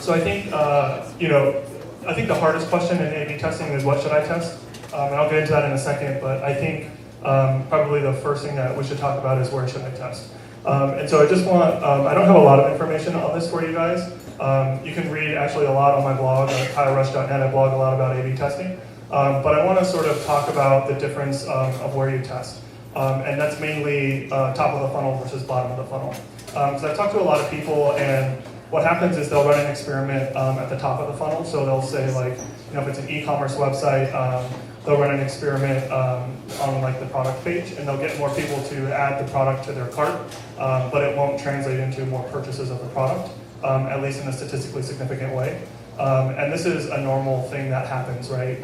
So I think, I think the hardest question in A/B testing is what should I test? And I'll get into that in a second, but I think probably the first thing that we should talk about is where should I test? And so I just want, I don't have a lot of information on this for you guys. You can read actually a lot on my blog, at kylerush.net. I blog a lot about A/B testing. But I want to sort of talk about the difference of where you test. And that's mainly top of the funnel versus bottom of the funnel. So I've talked to a lot of people, and what happens is they'll run an experiment at the top of the funnel. So they'll say, like, if it's an e-commerce website, they'll run an experiment on like the product page, and they'll get more people to add the product to their cart, but it won't translate into more purchases of the product, at least in a statistically significant way. And this is a normal thing that happens, right?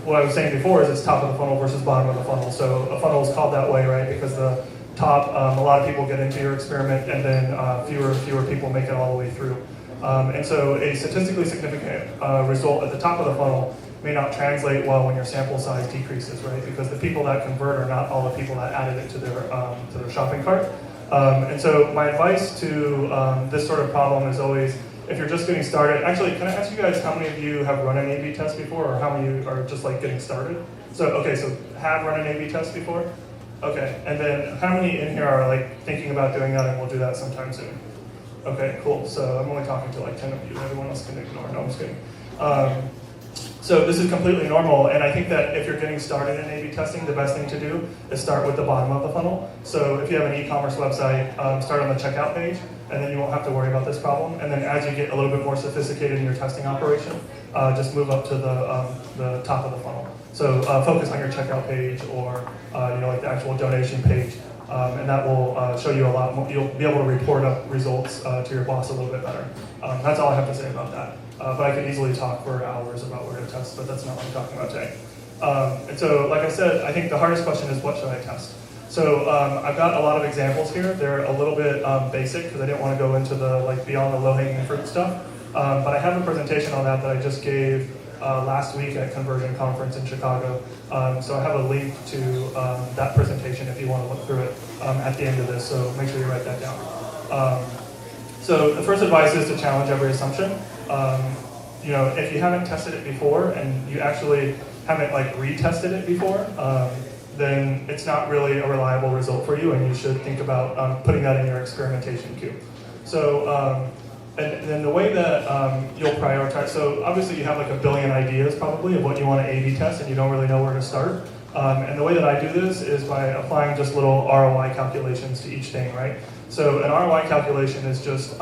What I was saying before is it's top of the funnel versus bottom of the funnel. So a funnel is called that way, right? Because the top, a lot of people get into your experiment, and then fewer people make it all the way through. And so a statistically significant result at the top of the funnel may not translate well when your sample size decreases, right? Because the people that convert are not all the people that added it to their shopping cart. And so my advice to this sort of problem is always, if you're just getting started, actually, can I ask you guys how many of you have run an A/B test before, or how many are just like getting started? So, okay, so have run an A/B test before? Okay, and then how many in here are like thinking about doing that, and we'll do that sometime soon? Okay, cool. So I'm only talking to like 10 of you. Everyone else can ignore. No, I'm just kidding. So this is completely normal, and I think that if you're getting started in A/B testing, the best thing to do is start with the bottom of the funnel. So if you have an e-commerce website, start on the checkout page, and then you won't have to worry about this problem. And then as you get a little bit more sophisticated in your testing operation, just move up to the top of the funnel. So focus on your checkout page, or like the actual donation page, and that will show you a lot more. You'll be able to report up results to your boss a little bit better. That's all I have to say about that. But I could easily talk for hours about where to test, but that's not what I'm talking about today. And so, like I said, I think the hardest question is what should I test? So I've got a lot of examples here. They're a little bit basic because I didn't want to go into the beyond the low-hanging fruit stuff. But I have a presentation on that I just gave last week at Conversion Conference in Chicago. So I have a link to that presentation if you want to look through it at the end of this. So make sure you write that down. So the first advice is to challenge every assumption. If you haven't tested it before and you actually haven't retested it before, then it's not really a reliable result for you, and you should think about putting that in your experimentation queue. So, and then the way that you'll prioritize, so obviously you have a billion ideas probably of what you want to A/B test, and you don't really know where to start. And the way that I do this is by applying just little ROI calculations to each thing, right? So an ROI calculation is just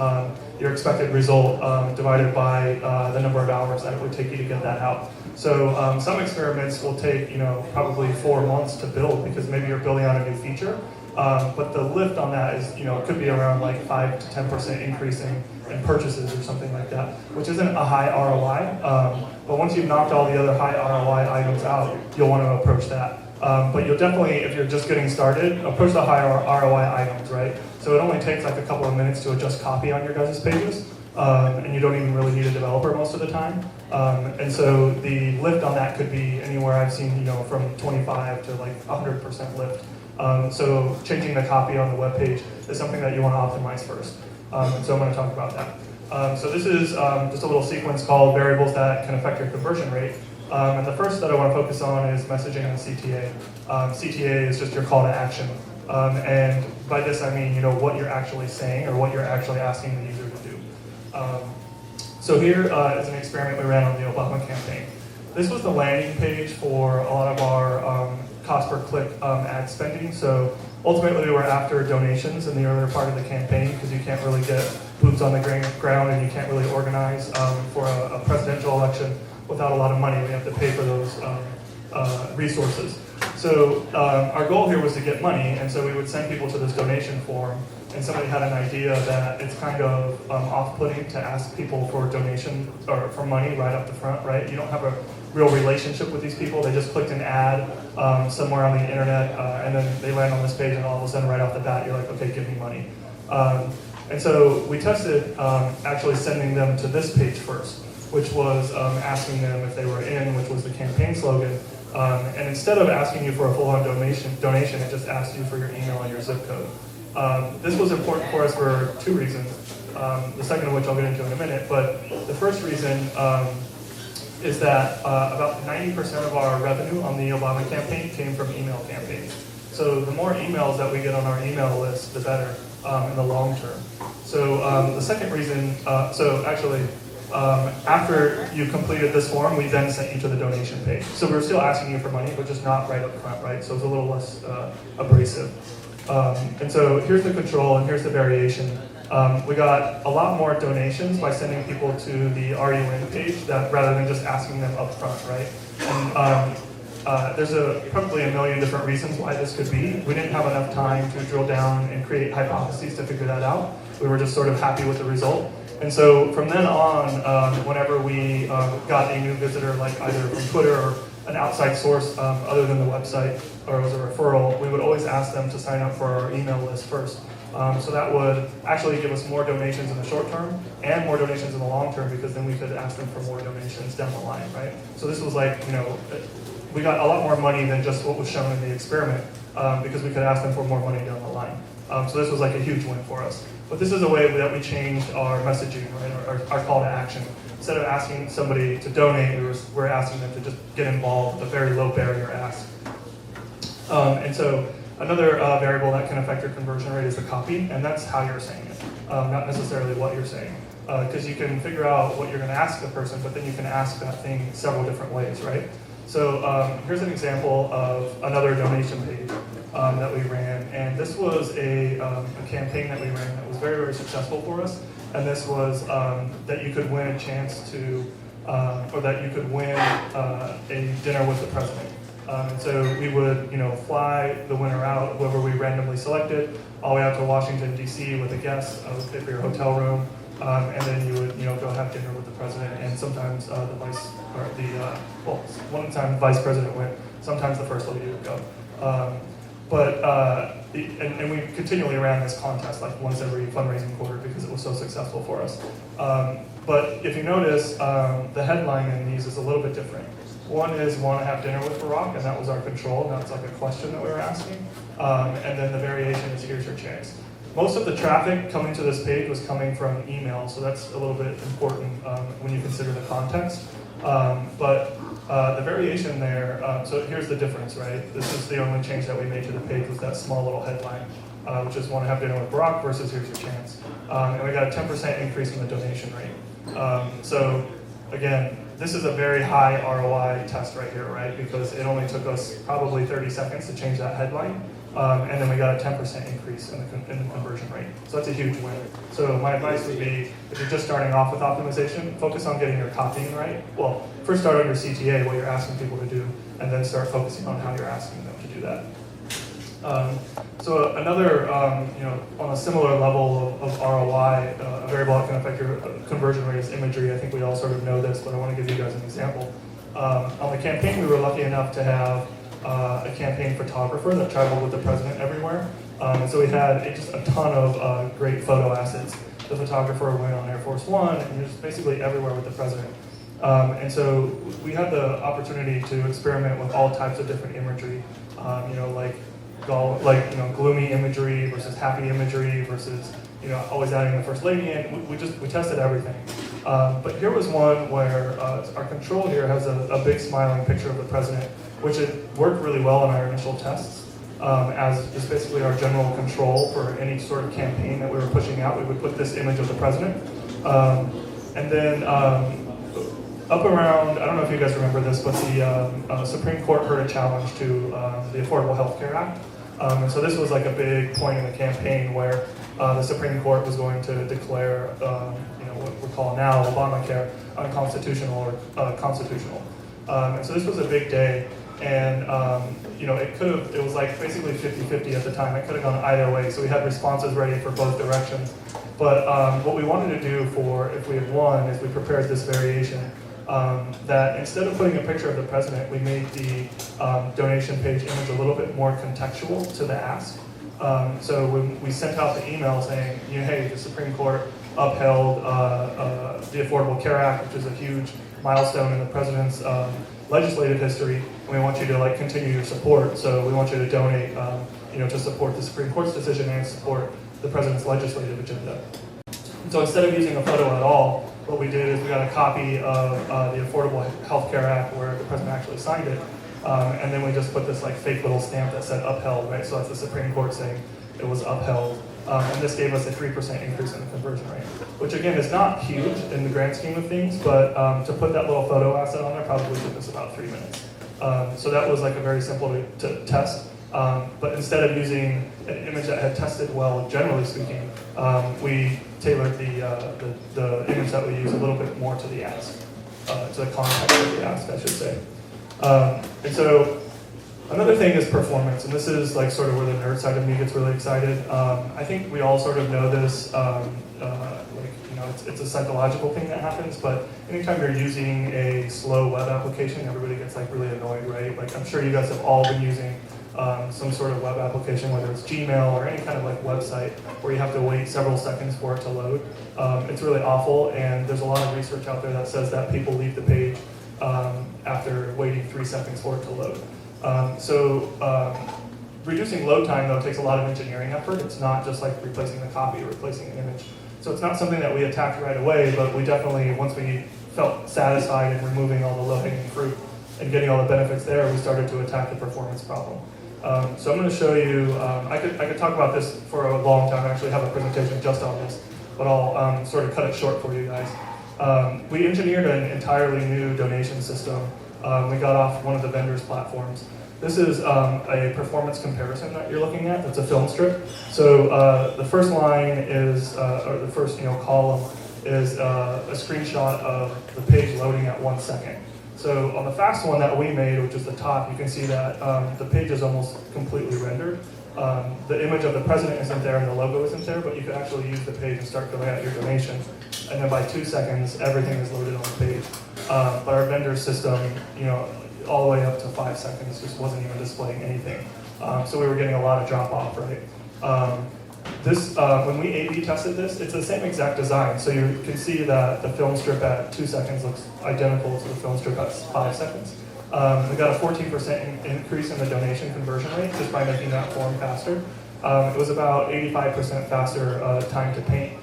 your expected result divided by the number of hours that it would take you to get that out. So some experiments will take probably 4 months to build because maybe you're building out a new feature. But the lift on that is, it could be around 5 to 10% increase in purchases or something like that, which isn't a high ROI. But once you've knocked all the other high ROI items out, you'll want to approach that. But you'll definitely, if you're just getting started, approach the high ROI items, right? So it only takes a couple of minutes to adjust copy on your guys' pages, and you don't even really need a developer most of the time. And so the lift on that could be anywhere I've seen, from 25 to 100% lift. So changing the copy on the web page is something that you want to optimize first. And so I'm going to talk about that. So this is just a little sequence called variables that can affect your conversion rate. And the first that I want to focus on is messaging and CTA. CTA is just your call to action. And by this I mean, what you're actually saying or what you're actually asking the user to do. So here is an experiment we ran on the Obama campaign. This was the landing page for a lot of our cost per click ad spending. So ultimately we were after donations in the earlier part of the campaign because you can't really get boots on the ground and you can't really organize for a presidential election without a lot of money. We have to pay for those resources. So our goal here was to get money, and so we would send people to this donation form, and somebody had an idea that it's kind of off-putting to ask people for donation or for money right up the front, right? You don't have a real relationship with these people. They just clicked an ad somewhere on the internet, and then they land on this page, and all of a sudden right off the bat, you're like, okay, give me money. And so we tested actually sending them to this page first, which was asking them if they were in, which was the campaign slogan. And instead of asking you for a full-on donation, it just asked you for your email and your zip code. This was important for us for two reasons. the second of which I'll get into in a minute. But the first reason is that about 90% of our revenue on the Obama campaign came from email campaigns. So the more emails that we get on our email list, the better in the long term. So the second reason, after you completed this form, we then sent you to the donation page. So we were still asking you for money, but just not right up front, right? So it's a little less abrasive. And so here's the control and here's the variation. We got a lot more donations by sending people to the RUN page rather than just asking them up front, right? And there's probably a million different reasons why this could be. We didn't have enough time to drill down and create hypotheses to figure that out. We were just sort of happy with the result. And so from then on, whenever we got a new visitor, like either from Twitter or an outside source other than the website, or it was a referral, we would always ask them to sign up for our email list first. So that would actually give us more donations in the short term and more donations in the long term, because then we could ask them for more donations down the line, right? So this was like, we got a lot more money than just what was shown in the experiment, because we could ask them for more money down the line. So this was like a huge win for us. But this is a way that we changed our messaging, right? Our call to action. Instead of asking somebody to donate, we're asking them to just get involved with a very low barrier ask. And so another variable that can affect your conversion rate is the copy, and that's how you're saying it, not necessarily what you're saying. Because you can figure out what you're going to ask the person, but then you can ask that thing several different ways, right? So here's an example of another donation page that we ran, and this was a campaign that we ran that was very, very successful for us. And this was that you could win a chance to, or that you could win a dinner with the president. And so we would, fly the winner out, whoever we randomly selected, all the way out to Washington, D.C. with a guest, would pay for your hotel room, and then you would, go have dinner with the president, and sometimes one time the vice president went, sometimes the first lady would go. And we continually ran this contest like once every fundraising quarter because it was so successful for us. But if you notice, the headline in these is a little bit different. One is want to have dinner with Barack, and that was our control, and that's like a question that we were asking. And then the variation is here's your chance. Most of the traffic coming to this page was coming from email, so that's a little bit important when you consider the context. But the variation there, so here's the difference, right? This is the only change that we made to the page was that small little headline, which is want to have dinner with Barack versus here's your chance. And we got a 10% increase in the donation rate. So again, this is a very high ROI test right here, right? Because it only took us probably 30 seconds to change that headline. And then we got a 10% increase in the conversion rate. So that's a huge win. So my advice would be, if you're just starting off with optimization, focus on getting your copying right. Well, first start on your CTA, what you're asking people to do, and then start focusing on how you're asking them to do that. So another, on a similar level of ROI, a variable that can affect your conversion rate is imagery. I think we all sort of know this, but I want to give you guys an example. On the campaign, we were lucky enough to have a campaign photographer that traveled with the president everywhere. And so we had just a ton of great photo assets. The photographer went on Air Force One, and he was basically everywhere with the president. And so we had the opportunity to experiment with all types of different imagery, gloomy imagery versus happy imagery versus always adding the first lady in. We tested everything. But here was one where our control here has a big smiling picture of the president, which it worked really well in our initial tests. As is basically our general control for any sort of campaign that we were pushing out, we would put this image of the president. And then up around, I don't know if you guys remember this, but the Supreme Court heard a challenge to the Affordable Health Care Act. And so this was like a big point in the campaign where the Supreme Court was going to declare, what we call now Obamacare unconstitutional or constitutional. And so this was a big day, and it was like basically 50-50 at the time. It could have gone either way, so we had responses ready for both directions. But what we wanted to do if we had won is we prepared this variation that instead of putting a picture of the president, we made the donation page image a little bit more contextual to the ask. So when we sent out the email saying, hey, the Supreme Court upheld the Affordable Care Act, which is a huge milestone in the president's legislative history, and we want you to continue your support. So we want you to donate, to support the Supreme Court's decision and support the president's legislative agenda. So instead of using a photo at all, what we did is we got a copy of the Affordable Health Care Act where the president actually signed it, and then we just put this like fake little stamp that said upheld, right? So that's the Supreme Court saying it was upheld. And this gave us a 3% increase in the conversion rate, which again is not huge in the grand scheme of things, but to put that little photo asset on there probably took us about 3 minutes. So that was like a very simple to test. But instead of using an image that had tested well, generally speaking, we tailored the image that we use a little bit more to the ask, to the context of the ask, I should say. And so another thing is performance, and this is like sort of where the nerd side of me gets really excited. I think we all sort of know this, it's a psychological thing that happens, but anytime you're using a slow web application, everybody gets like really annoyed, right? Like I'm sure you guys have all been using some sort of web application, whether it's Gmail or any kind of like website where you have to wait several seconds for it to load. It's really awful, and there's a lot of research out there that says that people leave the page after waiting 3 seconds for it to load. Reducing load time, though, takes a lot of engineering effort. It's not just like replacing the copy or replacing an image. So it's not something that we attacked right away, but we definitely, once we felt satisfied in removing all the low-hanging fruit and getting all the benefits there, we started to attack the performance problem. So I'm going to show you, I could talk about this for a long time. I actually have a presentation just on this, but I'll sort of cut it short for you guys. We engineered an entirely new donation system. We got off one of the vendors' platforms. This is a performance comparison that you're looking at. That's a film strip. So the first line is, or the first column is a screenshot of the page loading at 1 second. So on the fast one that we made, which is the top, you can see that the page is almost completely rendered. The image of the president isn't there and the logo isn't there, but you can actually use the page and start filling out your donation. And then by 2 seconds, everything is loaded on the page. But our vendor system, all the way up to 5 seconds, just wasn't even displaying anything. So we were getting a lot of drop off, right? When we A/B tested this, it's the same exact design. So you can see that the film strip at 2 seconds looks identical to the film strip at 5 seconds. We got a 14% increase in the donation conversion rate just by making that form faster. It was about 85% faster time to paint.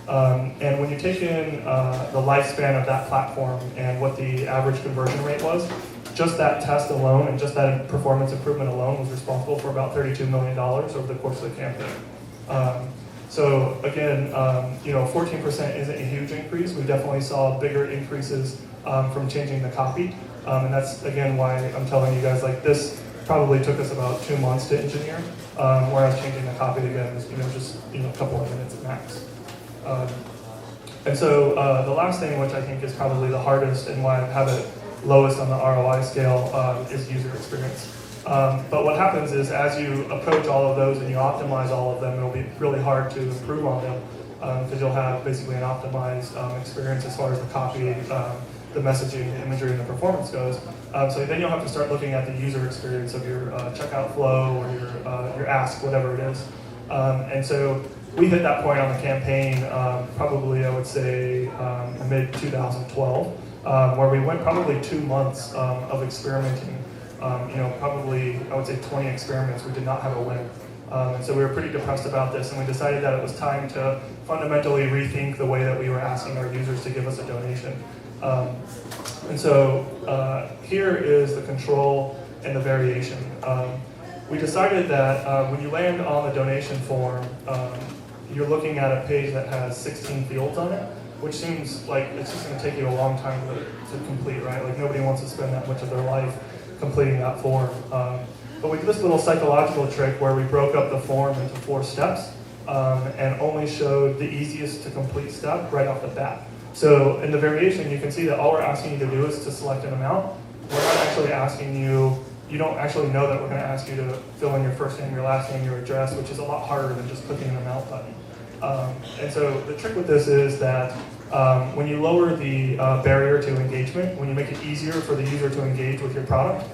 And when you take in the lifespan of that platform and what the average conversion rate was, just that test alone and just that performance improvement alone was responsible for about $32 million over the course of the campaign. So again, 14% isn't a huge increase. We definitely saw bigger increases from changing the copy. And that's, again, why I'm telling you guys, like, this probably took us about 2 months to engineer, whereas changing the copy again is, just, a couple of minutes at max. And so the last thing, which I think is probably the hardest and why I have it lowest on the ROI scale, is user experience. But what happens is as you approach all of those and you optimize all of them, it'll be really hard to improve on them because you'll have basically an optimized experience as far as the copy, the messaging, the imagery, and the performance goes. So then you'll have to start looking at the user experience of your checkout flow or your ask, whatever it is. And so we hit that point on the campaign probably, I would say, mid-2012, where we went probably 2 months of experimenting. Probably, I would say 20 experiments, we did not have a winner. And so we were pretty depressed about this, and we decided that it was time to fundamentally rethink the way that we were asking our users to give us a donation. And so here is the control and the variation. We decided that when you land on the donation form, you're looking at a page that has 16 fields on it, which seems like it's just going to take you a long time to complete, right? Like nobody wants to spend that much of their life completing that form. But we did this little psychological trick where we broke up the form into 4 steps and only showed the easiest to complete step right off the bat. So in the variation, you can see that all we're asking you to do is to select an amount. We're not actually asking you don't actually know that we're going to ask you to fill in your first name, your last name, your address, which is a lot harder than just clicking an amount button. And so the trick with this is that when you lower the barrier to engagement, when you make it easier for the user to engage with your product,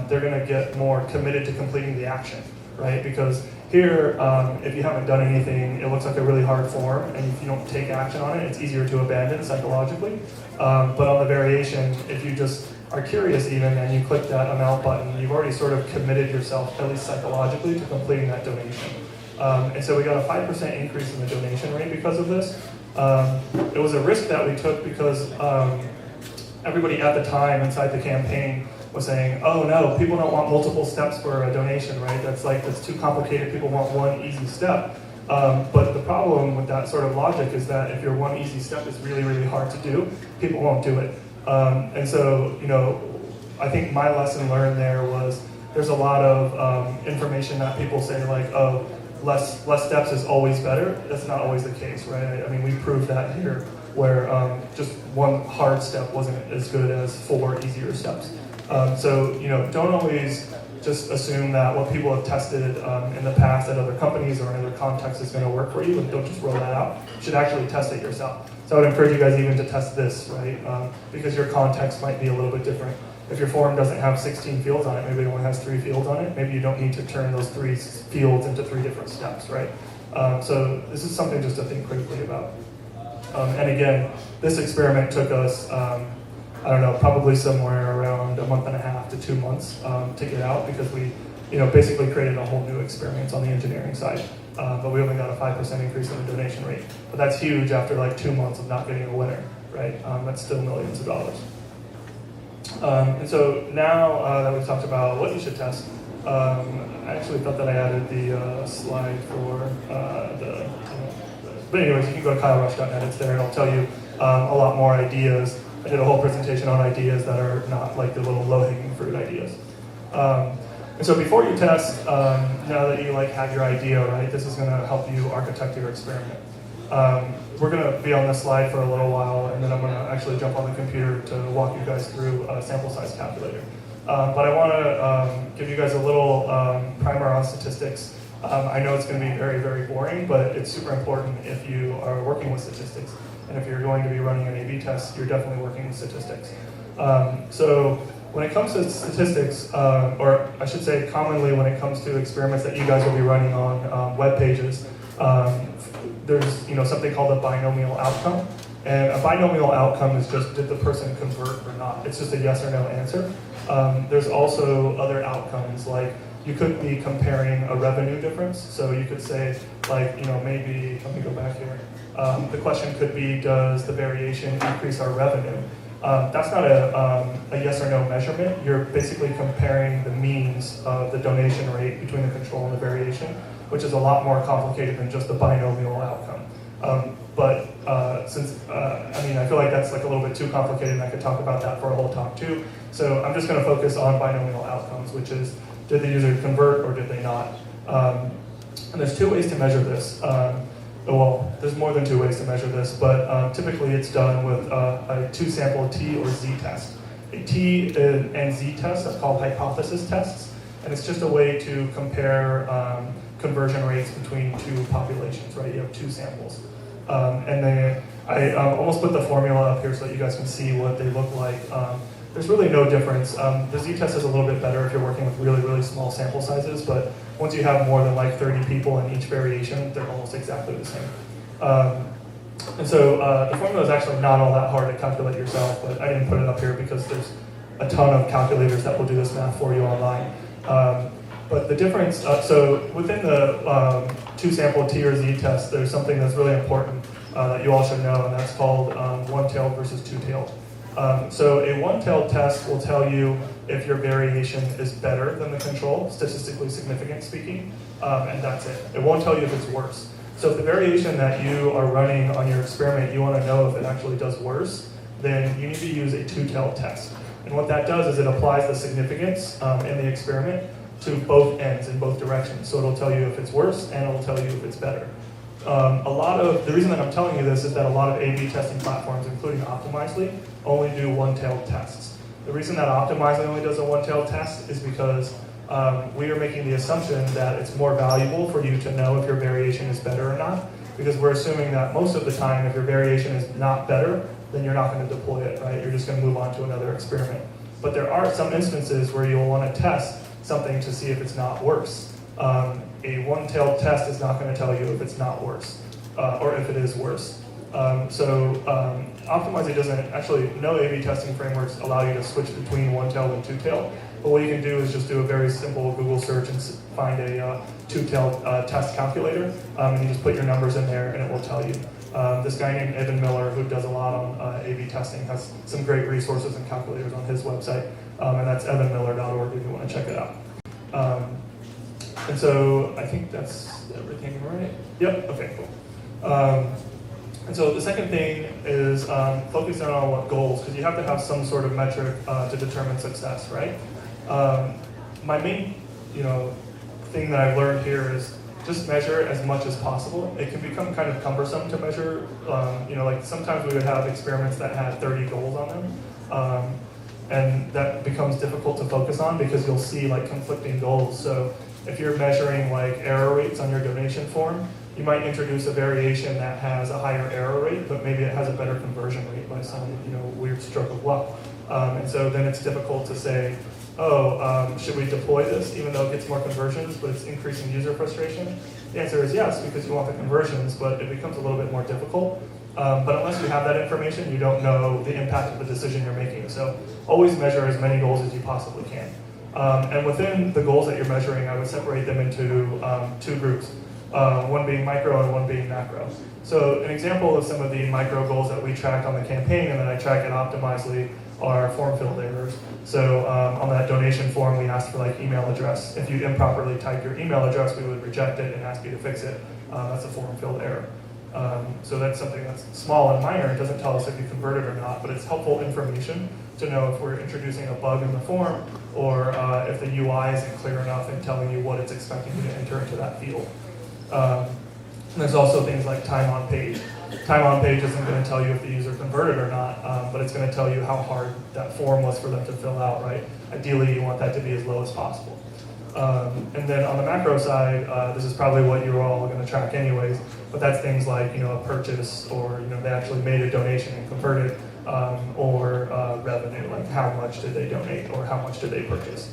they're going to get more committed to completing the action, right? Because here, if you haven't done anything, it looks like a really hard form, and if you don't take action on it, it's easier to abandon psychologically. But on the variation, if you just are curious even, and you click that amount button, you've already sort of committed yourself, at least psychologically, to completing that donation. And so we got a 5% increase in the donation rate because of this. It was a risk that we took because everybody at the time inside the campaign was saying, oh no, people don't want multiple steps for a donation, right? That's too complicated, people want one easy step. But the problem with that sort of logic is that if your one easy step is really, really hard to do, people won't do it. And so, I think my lesson learned there was there's a lot of information that people say like, oh, less steps is always better. That's not always the case, right? I mean, we proved that here, where just one hard step wasn't as good as 4 easier steps. So, don't always just assume that what people have tested in the past at other companies or in other contexts is going to work for you, and don't just roll that out. You should actually test it yourself. So I would encourage you guys even to test this, right? Because your context might be a little bit different. If your form doesn't have 16 fields on it, maybe it only has 3 fields on it, maybe you don't need to turn those 3 fields into 3 different steps, right? So this is something just to think critically about. And again, this experiment took us, I don't know, probably somewhere around a month and a half to 2 months to get out, because we, basically created a whole new experience on the engineering side. But we only got a 5% increase in the donation rate. But that's huge after like 2 months of not getting a winner, right? That's still millions of dollars. And so now that we've talked about what you should test, I actually thought that I added the slide for but anyways, you can go to kylerush.net, it's there, and I'll tell you a lot more ideas. I did a whole presentation on ideas that are not like the little low-hanging fruit ideas. And so before you test, now that you have your idea, right, this is going to help you architect your experiment. We're going to be on this slide for a little while, and then I'm going to actually jump on the computer to walk you guys through a sample size calculator. But I want to give you guys a little primer on statistics. I know it's going to be very, very boring, but it's super important if you are working with statistics. And if you're going to be running an A/B test, you're definitely working with statistics. So when it comes to statistics, or I should say commonly when it comes to experiments that you guys will be running on web pages, there's something called a binomial outcome. And a binomial outcome is just, did the person convert or not? It's just a yes or no answer. There's also other outcomes, like you could be comparing a revenue difference. So you could say, maybe, let me go back here. The question could be, does the variation increase our revenue? That's not a yes or no measurement. You're basically comparing the means of the donation rate between the control and the variation, which is a lot more complicated than just the binomial outcome. I feel like that's a little bit too complicated, and I could talk about that for a whole talk too. So I'm just going to focus on binomial outcomes, which is, did the user convert or did they not? And there's 2 ways to measure this. Well, there's more than 2 ways to measure this, but typically it's done with a 2-sample T or Z test. A T and Z test, that's called hypothesis tests, and it's just a way to compare conversion rates between 2 populations, right? You have 2 samples. And then I almost put the formula up here so that you guys can see what they look like. There's really no difference. The Z-test is a little bit better if you're working with really, really small sample sizes, but once you have more than 30 people in each variation, they're almost exactly the same. And so the formula is actually not all that hard to calculate yourself, but I didn't put it up here because there's a ton of calculators that will do this math for you online. But the difference, so within the 2-sample T or Z test, there's something that's really important that you all should know, and that's called one-tailed versus two-tailed. So a one-tailed test will tell you if your variation is better than the control, statistically significant speaking, and that's it. It won't tell you if it's worse. So if the variation that you are running on your experiment, you want to know if it actually does worse, then you need to use a two-tailed test. And what that does is it applies the significance in the experiment to both ends in both directions. So it'll tell you if it's worse and it'll tell you if it's better. The reason that I'm telling you this is that a lot of A/B testing platforms, including Optimizely, only do one-tailed tests. The reason that Optimizely only does a one-tailed test is because we are making the assumption that it's more valuable for you to know if your variation is better or not, because we're assuming that most of the time, if your variation is not better, then you're not going to deploy it, right? You're just going to move on to another experiment. But there are some instances where you'll want to test something to see if it's not worse. A one-tailed test is not going to tell you if it's not worse, or if it is worse. Optimizely doesn't, actually, no A/B testing frameworks allow you to switch between one-tailed and two-tailed. But what you can do is just do a very simple Google search and find a two-tailed test calculator, and you just put your numbers in there and it will tell you. This guy named Evan Miller, who does a lot on A/B testing, has some great resources and calculators on his website, and that's evanmiller.org if you want to check it out. And so I think that's everything, right? Yep, okay, cool. And so the second thing is focusing on what goals, because you have to have some sort of metric to determine success, right? My main, thing that I've learned here is just measure as much as possible. It can become kind of cumbersome to measure. Like sometimes we would have experiments that had 30 goals on them, and that becomes difficult to focus on because you'll see like conflicting goals. So if you're measuring like error rates on your donation form, you might introduce a variation that has a higher error rate, but maybe it has a better conversion rate by some weird stroke of luck. And so then it's difficult to say, should we deploy this even though it gets more conversions, but it's increasing user frustration? The answer is yes, because you want the conversions, but it becomes a little bit more difficult. But unless you have that information, you don't know the impact of the decision you're making. So always measure as many goals as you possibly can. And within the goals that you're measuring, I would separate them into two groups, one being micro and one being macro. So an example of some of the micro goals that we tracked on the campaign and that I track at Optimizely are form field errors. So on that donation form, we asked for like email address. If you improperly type your email address, we would reject it and ask you to fix it. That's a form field error. So that's something that's small and minor. It doesn't tell us if you converted or not, but it's helpful information to know if we're introducing a bug in the form or if the UI isn't clear enough in telling you what it's expecting you to enter into that field. And there's also things like time on page. Time on page isn't going to tell you if the user converted or not, but it's going to tell you how hard that form was for them to fill out, right? Ideally, you want that to be as low as possible. And then on the macro side, this is probably what you're all going to track anyways, but that's things like a purchase, or they actually made a donation and converted, or revenue, like how much did they donate or how much did they purchase.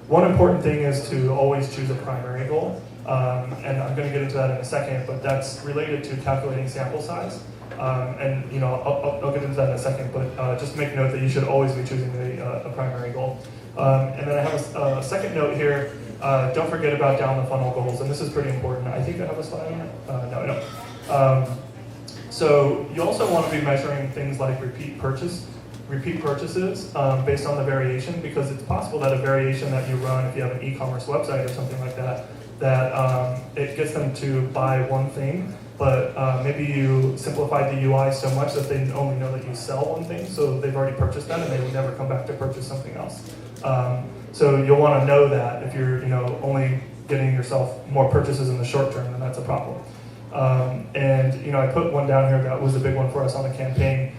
One important thing is to always choose a primary goal. And I'm going to get into that in a second, but that's related to calculating sample size. And I'll get into that in a second, but just make note that you should always be choosing a primary goal. And then I have a second note here. Don't forget about down the funnel goals, and this is pretty important. I think I have a slide on it. No, I don't. So you also want to be measuring things like repeat purchases based on the variation, because it's possible that a variation that you run, if you have an e-commerce website or something like that, that it gets them to buy one thing, but maybe you simplified the UI so much that they only know that you sell one thing, so they've already purchased that and they would never come back to purchase something else. So you'll want to know that if you're only getting yourself more purchases in the short term, then that's a problem. And I put one down here that was a big one for us on the campaign,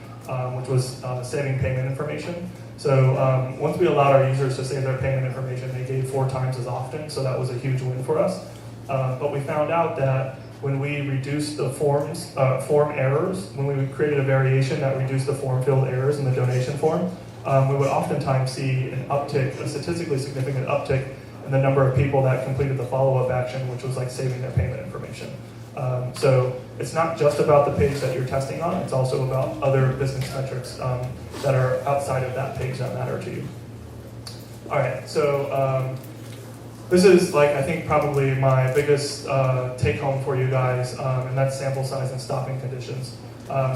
which was saving payment information. So once we allowed our users to save their payment information, they gave 4 times as often, so that was a huge win for us. But we found out that when we reduced the form errors, when we created a variation that reduced the form field errors in the donation form, we would oftentimes see an uptick, a statistically significant uptick in the number of people that completed the follow-up action, which was like saving their payment information. So it's not just about the page that you're testing on, it's also about other business metrics that are outside of that page that matter to you. All right, so this is I think probably my biggest take home for you guys, and that's sample size and stopping conditions.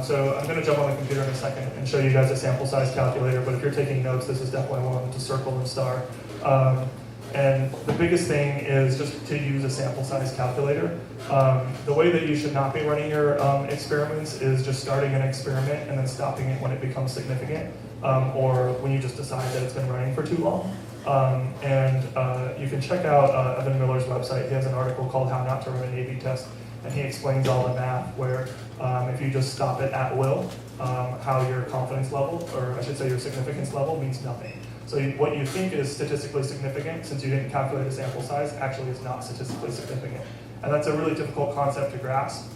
So I'm going to jump on the computer in a second and show you guys a sample size calculator, but if you're taking notes, this is definitely one to circle and star. And the biggest thing is just to use a sample size calculator. The way that you should not be running your experiments is just starting an experiment and then stopping it when it becomes significant, or when you just decide that it's been running for too long. And you can check out Evan Miller's website. He has an article called How Not to Run an A/B Test, and he explains all the math where if you just stop it at will, how your confidence level, or I should say your significance level, means nothing. So what you think is statistically significant, since you didn't calculate a sample size, actually is not statistically significant. And that's a really difficult concept to grasp,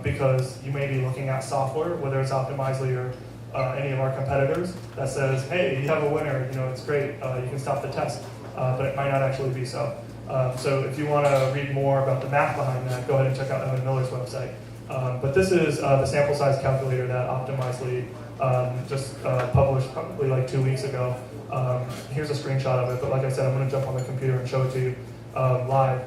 because you may be looking at software, whether it's Optimizely or any of our competitors, that says, hey, you have a winner, it's great, you can stop the test, but it might not actually be so. So if you want to read more about the math behind that, go ahead and check out Evan Miller's website. But this is the sample size calculator that Optimizely just published probably 2 weeks ago. Here's a screenshot of it, but like I said, I'm going to jump on the computer and show it to you. live.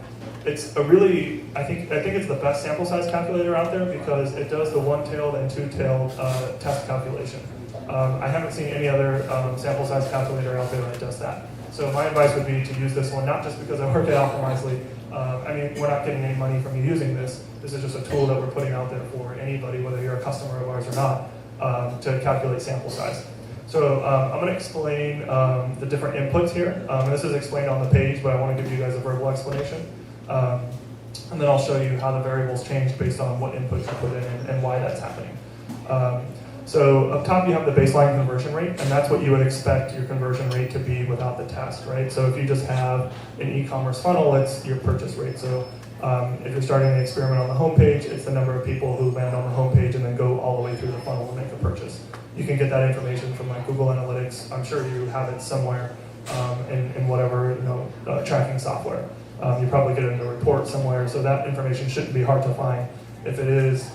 It's a really, I think it's the best sample size calculator out there because it does the one-tailed and two-tailed test calculation. I haven't seen any other sample size calculator out there that does that. So my advice would be to use this one, not just because I work at Alphawisely. I mean, we're not getting any money from you using this. This is just a tool that we're putting out there for anybody, whether you're a customer of ours or not, to calculate sample size. So I'm going to explain the different inputs here. This is explained on the page, but I want to give you guys a verbal explanation. And then I'll show you how the variables change based on what inputs you put in and why that's happening. So up top you have the baseline conversion rate, and that's what you would expect your conversion rate to be without the test, right? So if you just have an e-commerce funnel, it's your purchase rate. So if you're starting the experiment on the homepage, it's the number of people who land on the homepage and then go all the way through the funnel and make a purchase. You can get that information from like Google Analytics. I'm sure you have it somewhere in whatever tracking software. You probably get it in a report somewhere, so that information shouldn't be hard to find. If it is,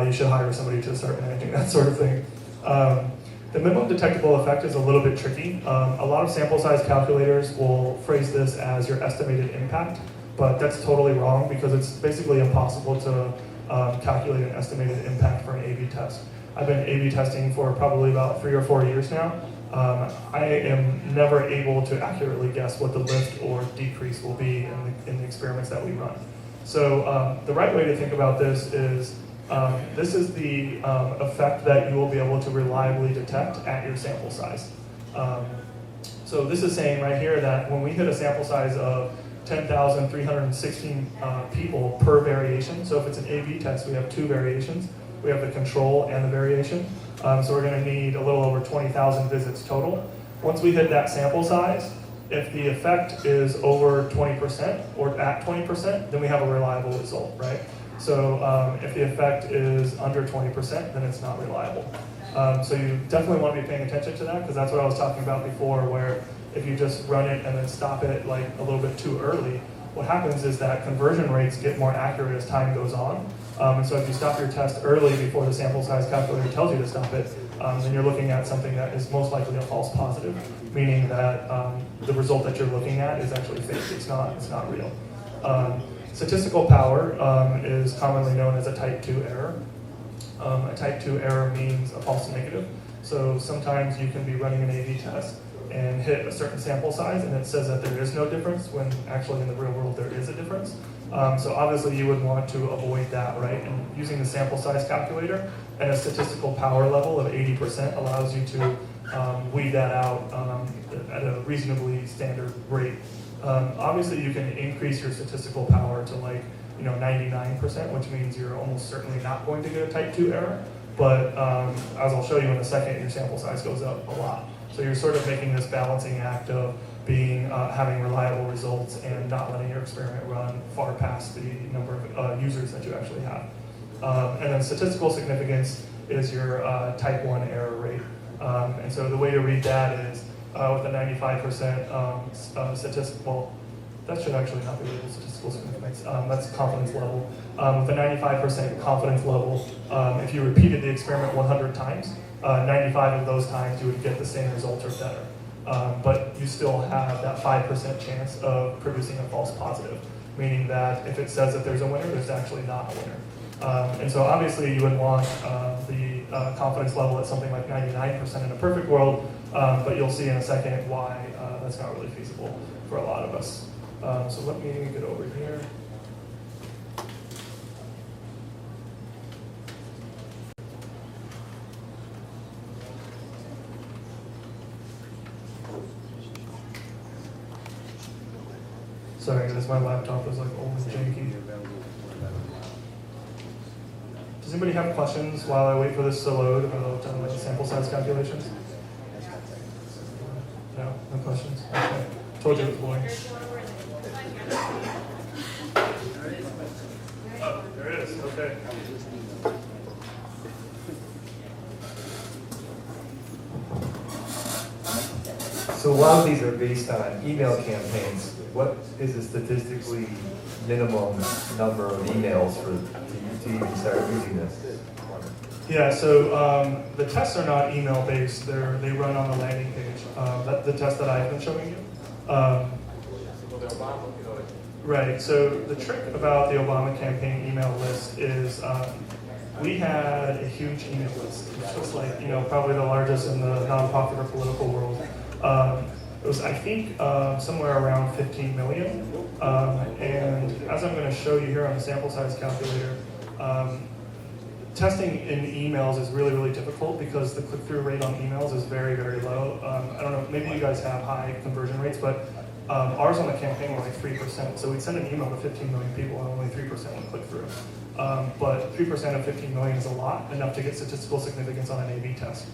you should hire somebody to start managing that sort of thing. The minimum detectable effect is a little bit tricky. A lot of sample size calculators will phrase this as your estimated impact, but that's totally wrong because it's basically impossible to calculate an estimated impact for an A/B test. I've been A/B testing for probably about 3 or 4 years now. I am never able to accurately guess what the lift or decrease will be in the experiments that we run. So the right way to think about this is the effect that you will be able to reliably detect at your sample size. So this is saying right here that when we hit a sample size of 10,316 people per variation, so if it's an A/B test, we have 2 variations. We have the control and the variation. So we're going to need a little over 20,000 visits total. Once we hit that sample size, if the effect is over 20% or at 20%, then we have a reliable result, right? So if the effect is under 20%, then it's not reliable. So you definitely want to be paying attention to that because that's what I was talking about before, where if you just run it and then stop it like a little bit too early, what happens is that conversion rates get more accurate as time goes on. And so if you stop your test early before the sample size calculator tells you to stop it, then you're looking at something that is most likely a false positive, meaning that the result that you're looking at is actually fake. It's not real. Statistical power is commonly known as a type 2 error. A type 2 error means a false negative. So sometimes you can be running an A/B test and hit a certain sample size and it says that there is no difference when actually in the real world there is a difference. So obviously you would want to avoid that, right? And using the sample size calculator and a statistical power level of 80% allows you to weed that out at a reasonably standard rate. Obviously you can increase your statistical power to 99%, which means you're almost certainly not going to get a type 2 error. But as I'll show you in a second, your sample size goes up a lot. So you're sort of making this balancing act of having reliable results and not letting your experiment run far past the number of users that you actually have. And then statistical significance is your type 1 error rate. And so the way to read that is with a 95% statistical, that should actually not be labeled statistical significance, that's confidence level. With a 95% confidence level, if you repeated the experiment 100 times, 95 of those times you would get the same result or better. But you still have that 5% chance of producing a false positive, meaning that if it says that there's a winner, there's actually not a winner. And so obviously you would want the confidence level at something like 99% in a perfect world, but you'll see in a second why that's not really feasible for a lot of us. So let me get over here. Sorry, guys, my laptop is like old and janky. Does anybody have questions while I wait for this to load about the sample size calculations? No? No questions? Okay. Told you it was boring. Oh, there it is. Okay. So a lot of these are based on email campaigns. What is the statistically minimum number of emails to even start using this? Yeah, so the tests are not email based. They run on the landing page. That's the test that I've been showing you. Right, so the trick about the Obama campaign email list is we had a huge email list. It's just like, probably the largest in the nonprofit or political world. It was, I think, somewhere around 15 million. And as I'm going to show you here on the sample size calculator, testing in emails is really, really difficult because the click-through rate on emails is very, very low. I don't know, maybe you guys have high conversion rates, but ours on the campaign were like 3%. So we'd send an email to 15 million people and only 3% would click through. But 3% of 15 million is a lot, enough to get statistical significance on an A/B test.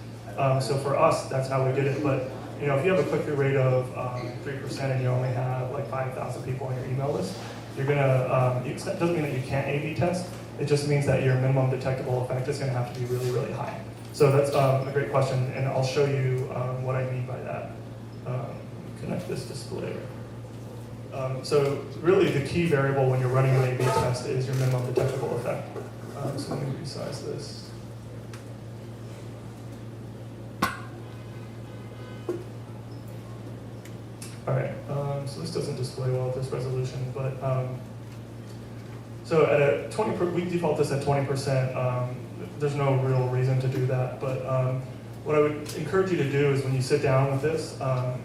So for us, that's how we did it. But if you have a click-through rate of 3% and you only have like 5,000 people on your email list, you're gonna. It doesn't mean that you can't A/B test. It just means that your minimum detectable effect is going to have to be really, really high. So that's a great question, and I'll show you what I mean by that. Connect this display. So really the key variable when you're running an A/B test is your minimum detectable effect. So let me resize this. All right, so this doesn't display well at this resolution, but so at a 20, we default this at 20%. There's no real reason to do that, but what I would encourage you to do is when you sit down with this,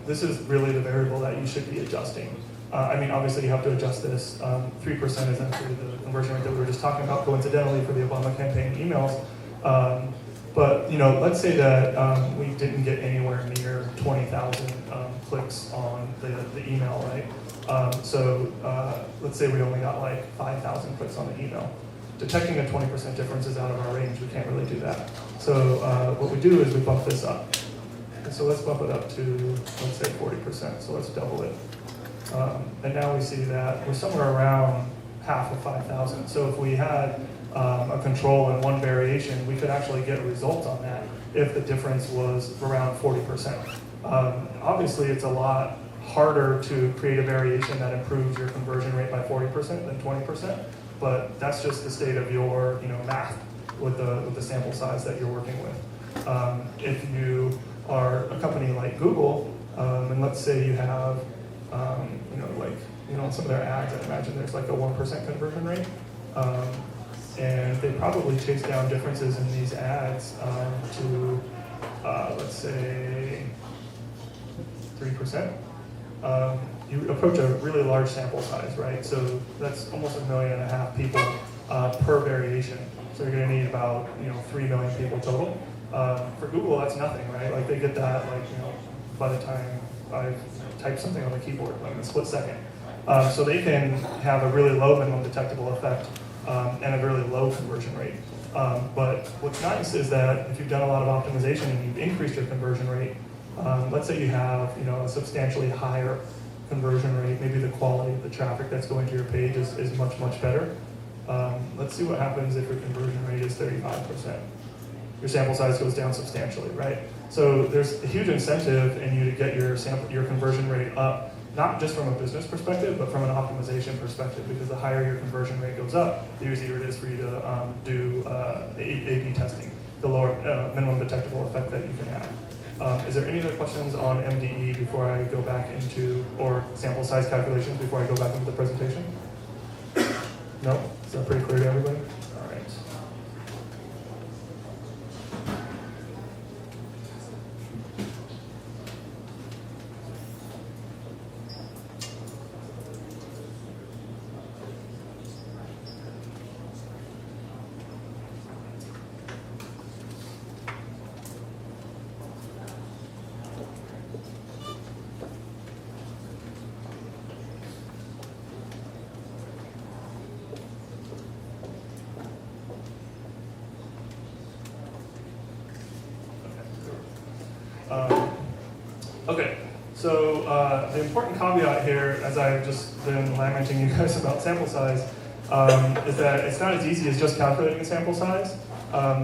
this is really the variable that you should be adjusting. I mean, obviously you have to adjust this. 3% is actually the conversion rate that we were just talking about, coincidentally, for the Obama campaign emails. But let's say that we didn't get anywhere near 20,000 clicks on the email, right? So let's say we only got like 5,000 clicks on the email. Detecting a 20% difference is out of our range. We can't really do that. So what we do is we bump this up. And so let's bump it up to, let's say 40%. So let's double it. And now we see that we're somewhere around half of 5,000. So if we had a control and one variation, we could actually get results on that if the difference was around 40%. Obviously, it's a lot harder to create a variation that improves your conversion rate by 40% than 20%, but that's just the state of your math with the sample size that you're working with. If you are a company like Google, and let's say you have some of their ads, I imagine there's like a 1% conversion rate. And they probably chase down differences in these ads to, let's say, 3%. You approach a really large sample size, right? So that's almost 1.5 million people per variation. So you're going to need about 3 million people total. For Google, that's nothing, right? Like they get that by the time I type something on the keyboard, like in a split second. So they can have a really low minimum detectable effect and a really low conversion rate. But what's nice is that if you've done a lot of optimization and you've increased your conversion rate, let's say you have a substantially higher conversion rate, maybe the quality of the traffic that's going to your page is much, much better. Let's see what happens if your conversion rate is 35%. Your sample size goes down substantially, right? So there's a huge incentive in you to get your conversion rate up, not just from a business perspective, but from an optimization perspective, because the higher your conversion rate goes up, the easier it is for you to do A/B testing, the lower minimum detectable effect that you can have. Is there any other questions on MDE before I go back into, or sample size calculations before I go back into the presentation? No? Is that pretty clear to everybody? All right. Okay, so the important caveat here, as I've just been lamenting you guys about sample size, is that it's not as easy as just calculating the sample size.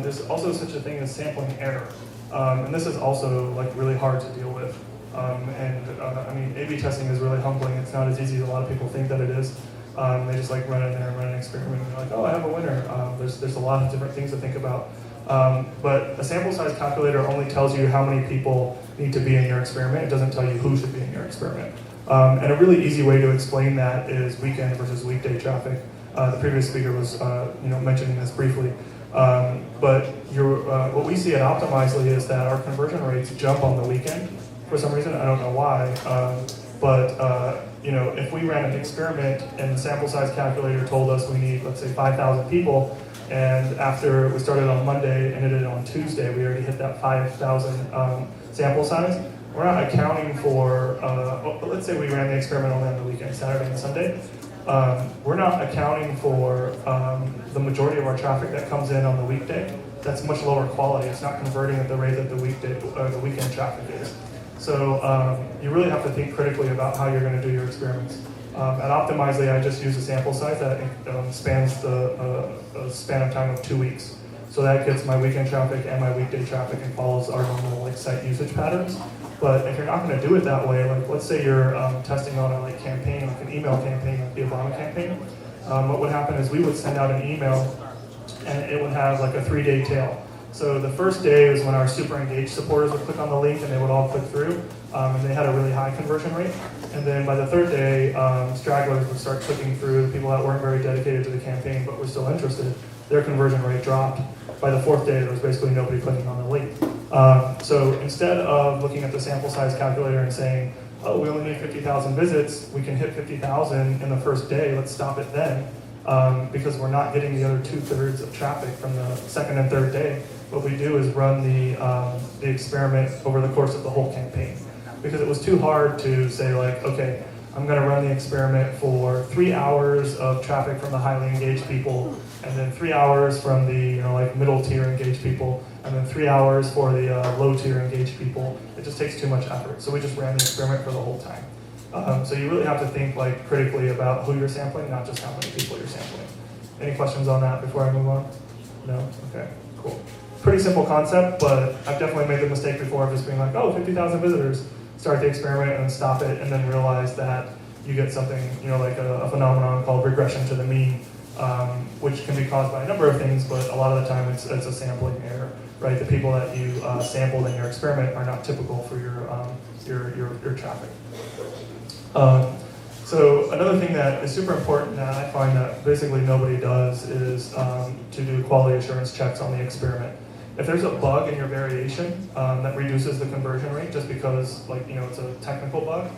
There's also such a thing as sampling error, and this is also really hard to deal with. I mean, A/B testing is really humbling. It's not as easy as a lot of people think that it is. They just run in there and run an experiment, and they're like, oh, I have a winner. There's a lot of different things to think about. But a sample size calculator only tells you how many people need to be in your experiment. It doesn't tell you who should be in your experiment. And a really easy way to explain that is weekend versus weekday traffic. The previous speaker was mentioning this briefly. But what we see at Optimizely is that our conversion rates jump on the weekend for some reason. I don't know why. If we ran an experiment and the sample size calculator told us we need, let's say, 5,000 people, and after we started on Monday and ended on Tuesday, we already hit that 5,000 sample size. We're not accounting for, let's say we ran the experiment only on the weekend, Saturday and Sunday. We're not accounting for the majority of our traffic that comes in on the weekday. That's much lower quality. It's not converting at the rate that the weekend traffic is. So you really have to think critically about how you're going to do your experiments. At Optimizely, I just use a sample size that spans the span of time of 2 weeks. So that gets my weekend traffic and my weekday traffic and follows our normal site usage patterns. But if you're not going to do it that way, let's say you're testing on a campaign, like an email campaign, like the Obama campaign, what would happen is we would send out an email and it would have a 3-day tail. So the first day is when our super engaged supporters would click on the link and they would all click through, and they had a really high conversion rate. And then by the third day, stragglers would start clicking through, the people that weren't very dedicated to the campaign but were still interested, their conversion rate dropped. By the fourth day, there was basically nobody clicking on the link. So instead of looking at the sample size calculator and saying, oh, we only need 50,000 visits, we can hit 50,000 in the first day, let's stop it then, because we're not getting the other 2/3 of traffic from the second and third day. What we do is run the experiment over the course of the whole campaign. Because it was too hard to say okay, I'm going to run the experiment for 3 hours of traffic from the highly engaged people, and then 3 hours from the middle tier engaged people, and then 3 hours for the low tier engaged people. It just takes too much effort. So we just ran the experiment for the whole time. So you really have to think critically about who you're sampling, not just how many people you're sampling. Any questions on that before I move on? No? Okay, cool. Pretty simple concept, but I've definitely made the mistake before of just being 50,000 visitors, start the experiment and then stop it, and then realize that you get something, a phenomenon called regression to the mean, which can be caused by a number of things, but a lot of the time it's a sampling error, right? The people that you sampled in your experiment are not typical for your traffic. So another thing that is super important that I find that basically nobody does is to do quality assurance checks on the experiment. If there's a bug in your variation that reduces the conversion rate just because it's a technical bug,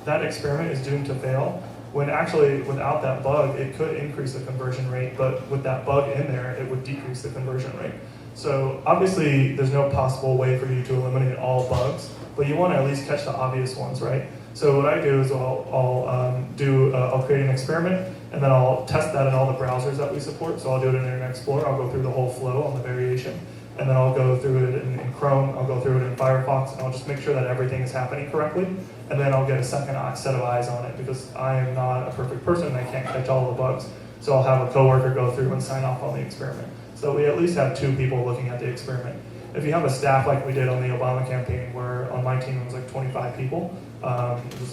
that experiment is doomed to fail. When actually without that bug, it could increase the conversion rate, but with that bug in there, it would decrease the conversion rate. So obviously there's no possible way for you to eliminate all bugs, but you want to at least catch the obvious ones, right? So what I do is I'll create an experiment, and then I'll test that in all the browsers that we support. So I'll do it in Internet Explorer, I'll go through the whole flow on the variation, and then I'll go through it in Chrome, I'll go through it in Firefox, and I'll just make sure that everything is happening correctly, and then I'll get a second set of eyes on it, because I am not a perfect person and I can't catch all the bugs. So I'll have a coworker go through and sign off on the experiment. So we at least have 2 people looking at the experiment. If you have a staff like we did on the Obama campaign, where on my team it was 25 people, it was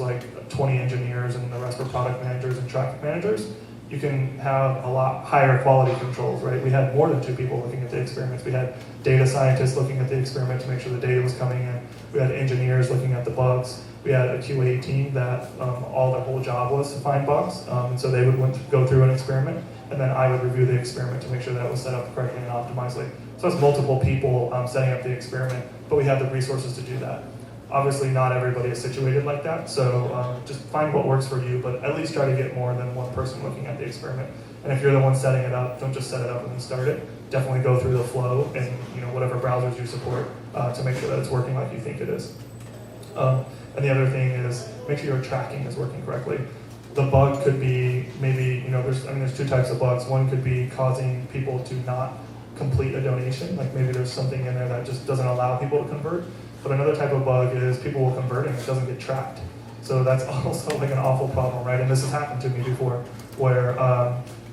20 engineers and the rest were product managers and traffic managers, you can have a lot higher quality controls, right? We had more than 2 people looking at the experiments. We had data scientists looking at the experiment to make sure the data was coming in. We had engineers looking at the bugs. We had a QA team that all their whole job was to find bugs. And so they would go through an experiment, and then I would review the experiment to make sure that it was set up correctly and optimizedly. So it's multiple people setting up the experiment, but we have the resources to do that. Obviously, not everybody is situated like that, so just find what works for you, but at least try to get more than one person looking at the experiment. And if you're the one setting it up, don't just set it up and then start it. Definitely go through the flow and whatever browsers you support to make sure that it's working like you think it is. And the other thing is make sure your tracking is working correctly. The bug could be maybe there's 2 types of bugs. One could be causing people to not complete a donation, like maybe there's something in there that just doesn't allow people to convert. But another type of bug is people will convert and it doesn't get tracked. So that's also an awful problem, right? And this has happened to me before, where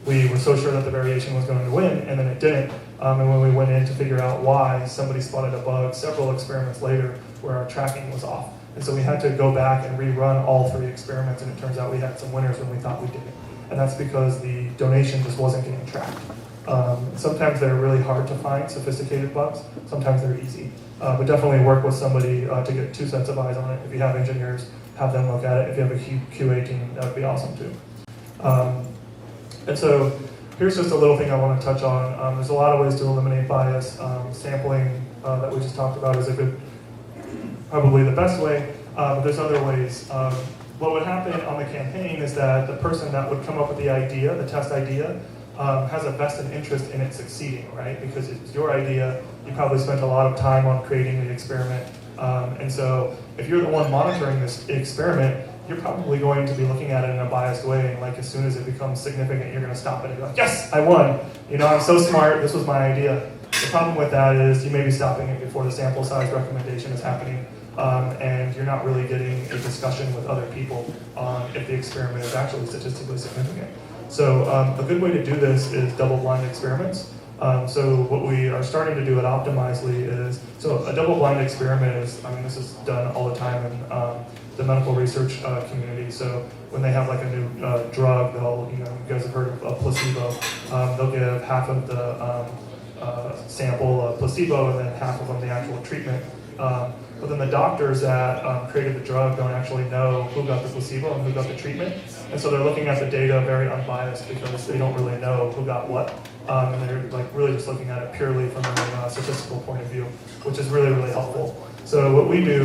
we were so sure that the variation was going to win, and then it didn't. And when we went in to figure out why, somebody spotted a bug several experiments later where our tracking was off. And so we had to go back and rerun all 3 experiments, and it turns out we had some winners when we thought we didn't. And that's because the donation just wasn't getting tracked. Sometimes they're really hard to find, sophisticated bugs. Sometimes they're easy. But definitely work with somebody to get 2 sets of eyes on it. If you have engineers, have them look at it. If you have a QA team, that would be awesome too. And so here's just a little thing I want to touch on. There's a lot of ways to eliminate bias. Sampling that we just talked about is probably the best way, but there's other ways. What would happen on the campaign is that the person that would come up with the idea, the test idea, has a vested interest in it succeeding, right? Because it's your idea, you probably spent a lot of time on creating the experiment. And so if you're the one monitoring this experiment, you're probably going to be looking at it in a biased way, and like as soon as it becomes significant, you're going to stop it and go, yes, I won. You know, I'm so smart, this was my idea. The problem with that is you may be stopping it before the sample size recommendation is happening, and you're not really getting a discussion with other people on if the experiment is actually statistically significant. So a good way to do this is double-blind experiments. So what we are starting to do at Optimizely is, so a double-blind experiment is, I mean, this is done all the time in the medical research community. So when they have like a new drug, they'll, you guys have heard of a placebo, they'll give half of the sample a placebo and then half of them the actual treatment. But then the doctors that created the drug don't actually know who got the placebo and who got the treatment. And so they're looking at the data very unbiased because they don't really know who got what. And they're like really just looking at it purely from a statistical point of view, which is really, really helpful. So what we do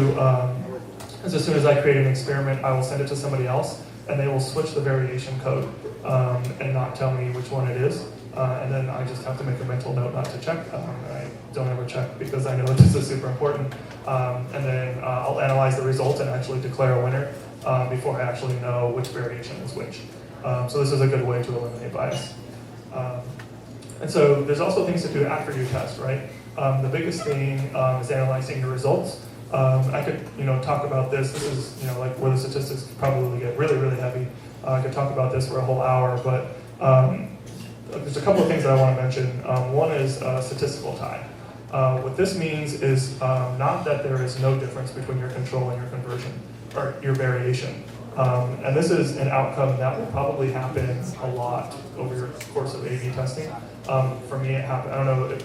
is as soon as I create an experiment, I will send it to somebody else and they will switch the variation code and not tell me which one it is. And then I just have to make a mental note not to check. I don't ever check because I know this is super important. And then I'll analyze the results and actually declare a winner before I actually know which variation is which. So this is a good way to eliminate bias. And so there's also things to do after you test, right? The biggest thing is analyzing your results. I could, talk about this. This is, like where the statistics probably get really, really heavy. I could talk about this for a whole hour, but there's a couple of things that I want to mention. One is statistical tie. What this means is not that there is no difference between your control and your conversion, or your variation. And this is an outcome that will probably happen a lot over your course of A/B testing. For me, it happened. I don't know if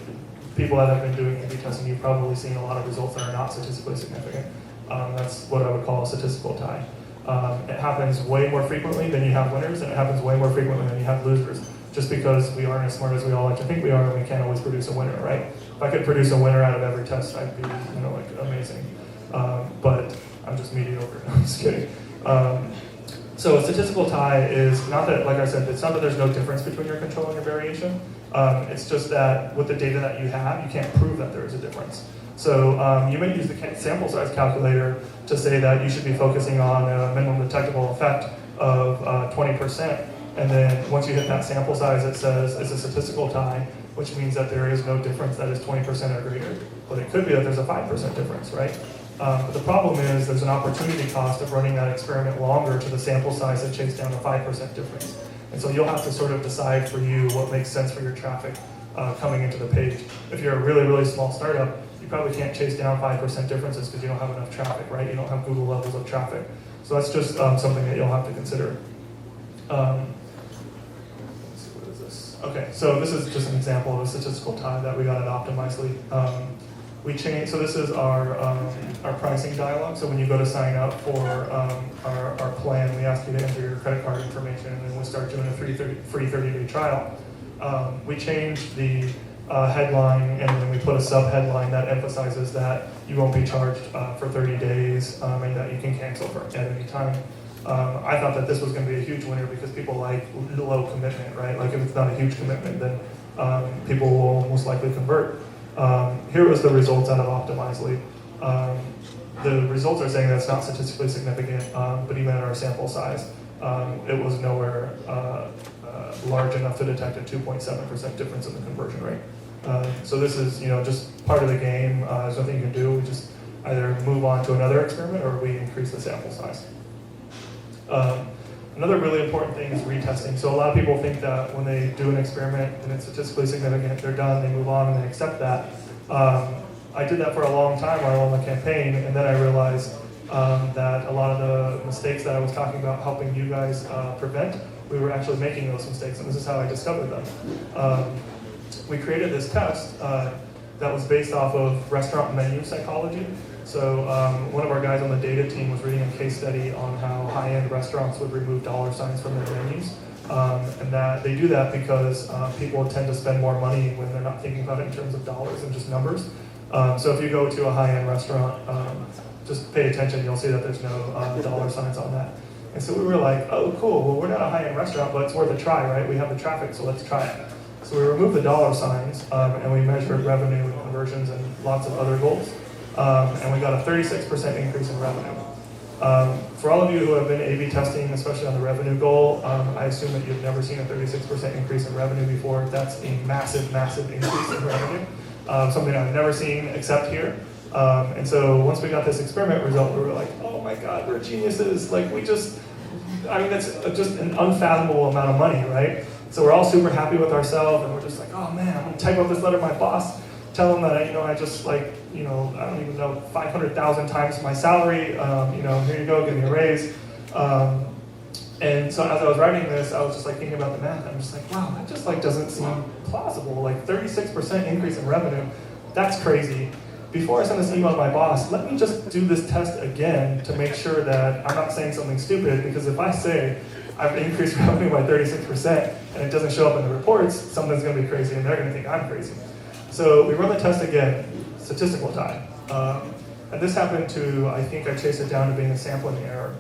people that have been doing A/B testing, you've probably seen a lot of results that are not statistically significant. That's what I would call a statistical tie. It happens way more frequently than you have winners, and it happens way more frequently than you have losers. Just because we aren't as smart as we all like to think we are, and we can't always produce a winner, right? If I could produce a winner out of every test, I'd be, amazing. But I'm just mediocre. I'm just kidding. So a statistical tie is not that, like I said, it's not that there's no difference between your control and your variation. It's just that with the data that you have, you can't prove that there is a difference. So you may use the sample size calculator to say that you should be focusing on a minimum detectable effect of 20%. And then once you hit that sample size, it says it's a statistical tie, which means that there is no difference that is 20% or greater. But it could be that there's a 5% difference, right? But the problem is there's an opportunity cost of running that experiment longer to the sample size that chase down a 5% difference. And so you'll have to sort of decide for you what makes sense for your traffic coming into the page. If you're a really, really small startup, you probably can't chase down 5% differences because you don't have enough traffic, right? You don't have Google levels of traffic. So that's just something that you'll have to consider. Okay, so this is just an example of a statistical tie that we got at Optimizely. We changed, so this is our pricing dialog. So when you go to sign up for our plan, we ask you to enter your credit card information, and then we start doing a free 30-day trial. We changed the headline, and then we put a sub-headline that emphasizes that you won't be charged for 30 days and that you can cancel at any time. I thought that this was going to be a huge winner because people like low commitment, right? Like if it's not a huge commitment, then people will most likely convert. Here was the results out of Optimizely. The results are saying that it's not statistically significant, but even at our sample size, it was nowhere large enough to detect a 2.7% difference in the conversion rate. So this is, just part of the game. There's nothing you can do. We just either move on to another experiment or we increase the sample size. Another really important thing is retesting. So a lot of people think that when they do an experiment and it's statistically significant, they're done, they move on and they accept that. I did that for a long time while on the campaign, and then I realized that a lot of the mistakes that I was talking about helping you guys prevent, we were actually making those mistakes, and this is how I discovered them. We created this test that was based off of restaurant menu psychology. So one of our guys on the data team was reading a case study on how high-end restaurants would remove dollar signs from their menus. And that they do that because people tend to spend more money when they're not thinking about it in terms of dollars and just numbers. So if you go to a high-end restaurant, just pay attention, you'll see that there's no dollar signs on that. And so we were like, oh, cool, well, we're not a high-end restaurant, but it's worth a try, right? We have the traffic, so let's try it. So we removed the dollar signs, and we measured revenue and conversions and lots of other goals. And we got a 36% increase in revenue. For all of you who have been A/B testing, especially on the revenue goal, I assume that you've never seen a 36% increase in revenue before. That's a massive, massive increase in revenue. Something I've never seen except here. And so once we got this experiment result, we were like, oh my God, we're geniuses. Like that's just an unfathomable amount of money, right? So we're all super happy with ourselves, and we're just like, oh man, I'm gonna type up this letter to my boss, tell him that I just I don't even know, 500,000 times my salary. Here you go, give me a raise. And so as I was writing this, I was just thinking about the math. I'm just like, wow, that just doesn't seem plausible. 36% increase in revenue, that's crazy. Before I send this email to my boss, let me just do this test again to make sure that I'm not saying something stupid, because if I say I've increased revenue by 36% and it doesn't show up in the reports, something's gonna be crazy and they're gonna think I'm crazy. So we run the test again, statistical tie. And this happened to, I think I chased it down to being a sampling error.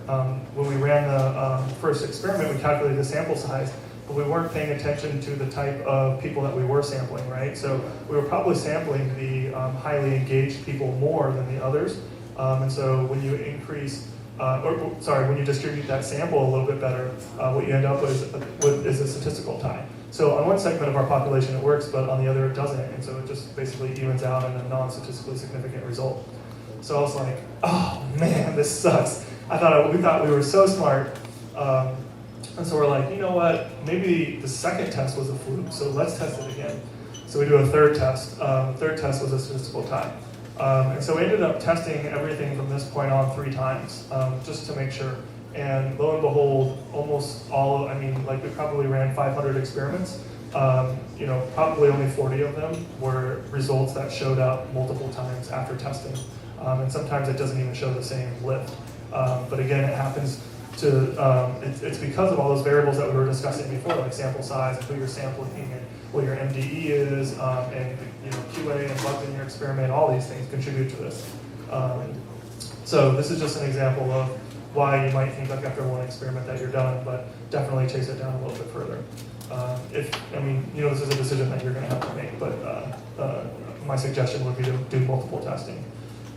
When we ran the first experiment, we calculated the sample size, but we weren't paying attention to the type of people that we were sampling, right? So we were probably sampling the highly engaged people more than the others. And so when you when you distribute that sample a little bit better, what you end up with is a statistical tie. So on one segment of our population it works, but on the other it doesn't, and so it just basically evens out in a non-statistically significant result. So I was like, oh man, this sucks. We thought we were so smart. And so we're like, you know what, maybe the second test was a fluke, so let's test it again. So we do a third test. Third test was a statistical tie. And so we ended up testing everything from this point on 3 times, just to make sure. And lo and behold, almost all, we probably ran 500 experiments. Probably only 40 of them were results that showed up multiple times after testing. And sometimes it doesn't even show the same lift. But again, it happens it's because of all those variables that we were discussing before, like sample size and who you're sampling and what your MDE is, and QA and bugs in your experiment. All these things contribute to this. So this is just an example of why you might think after one experiment that you're done, but definitely chase it down a little bit further. This is a decision that you're going to have to make, but my suggestion would be to do multiple testing.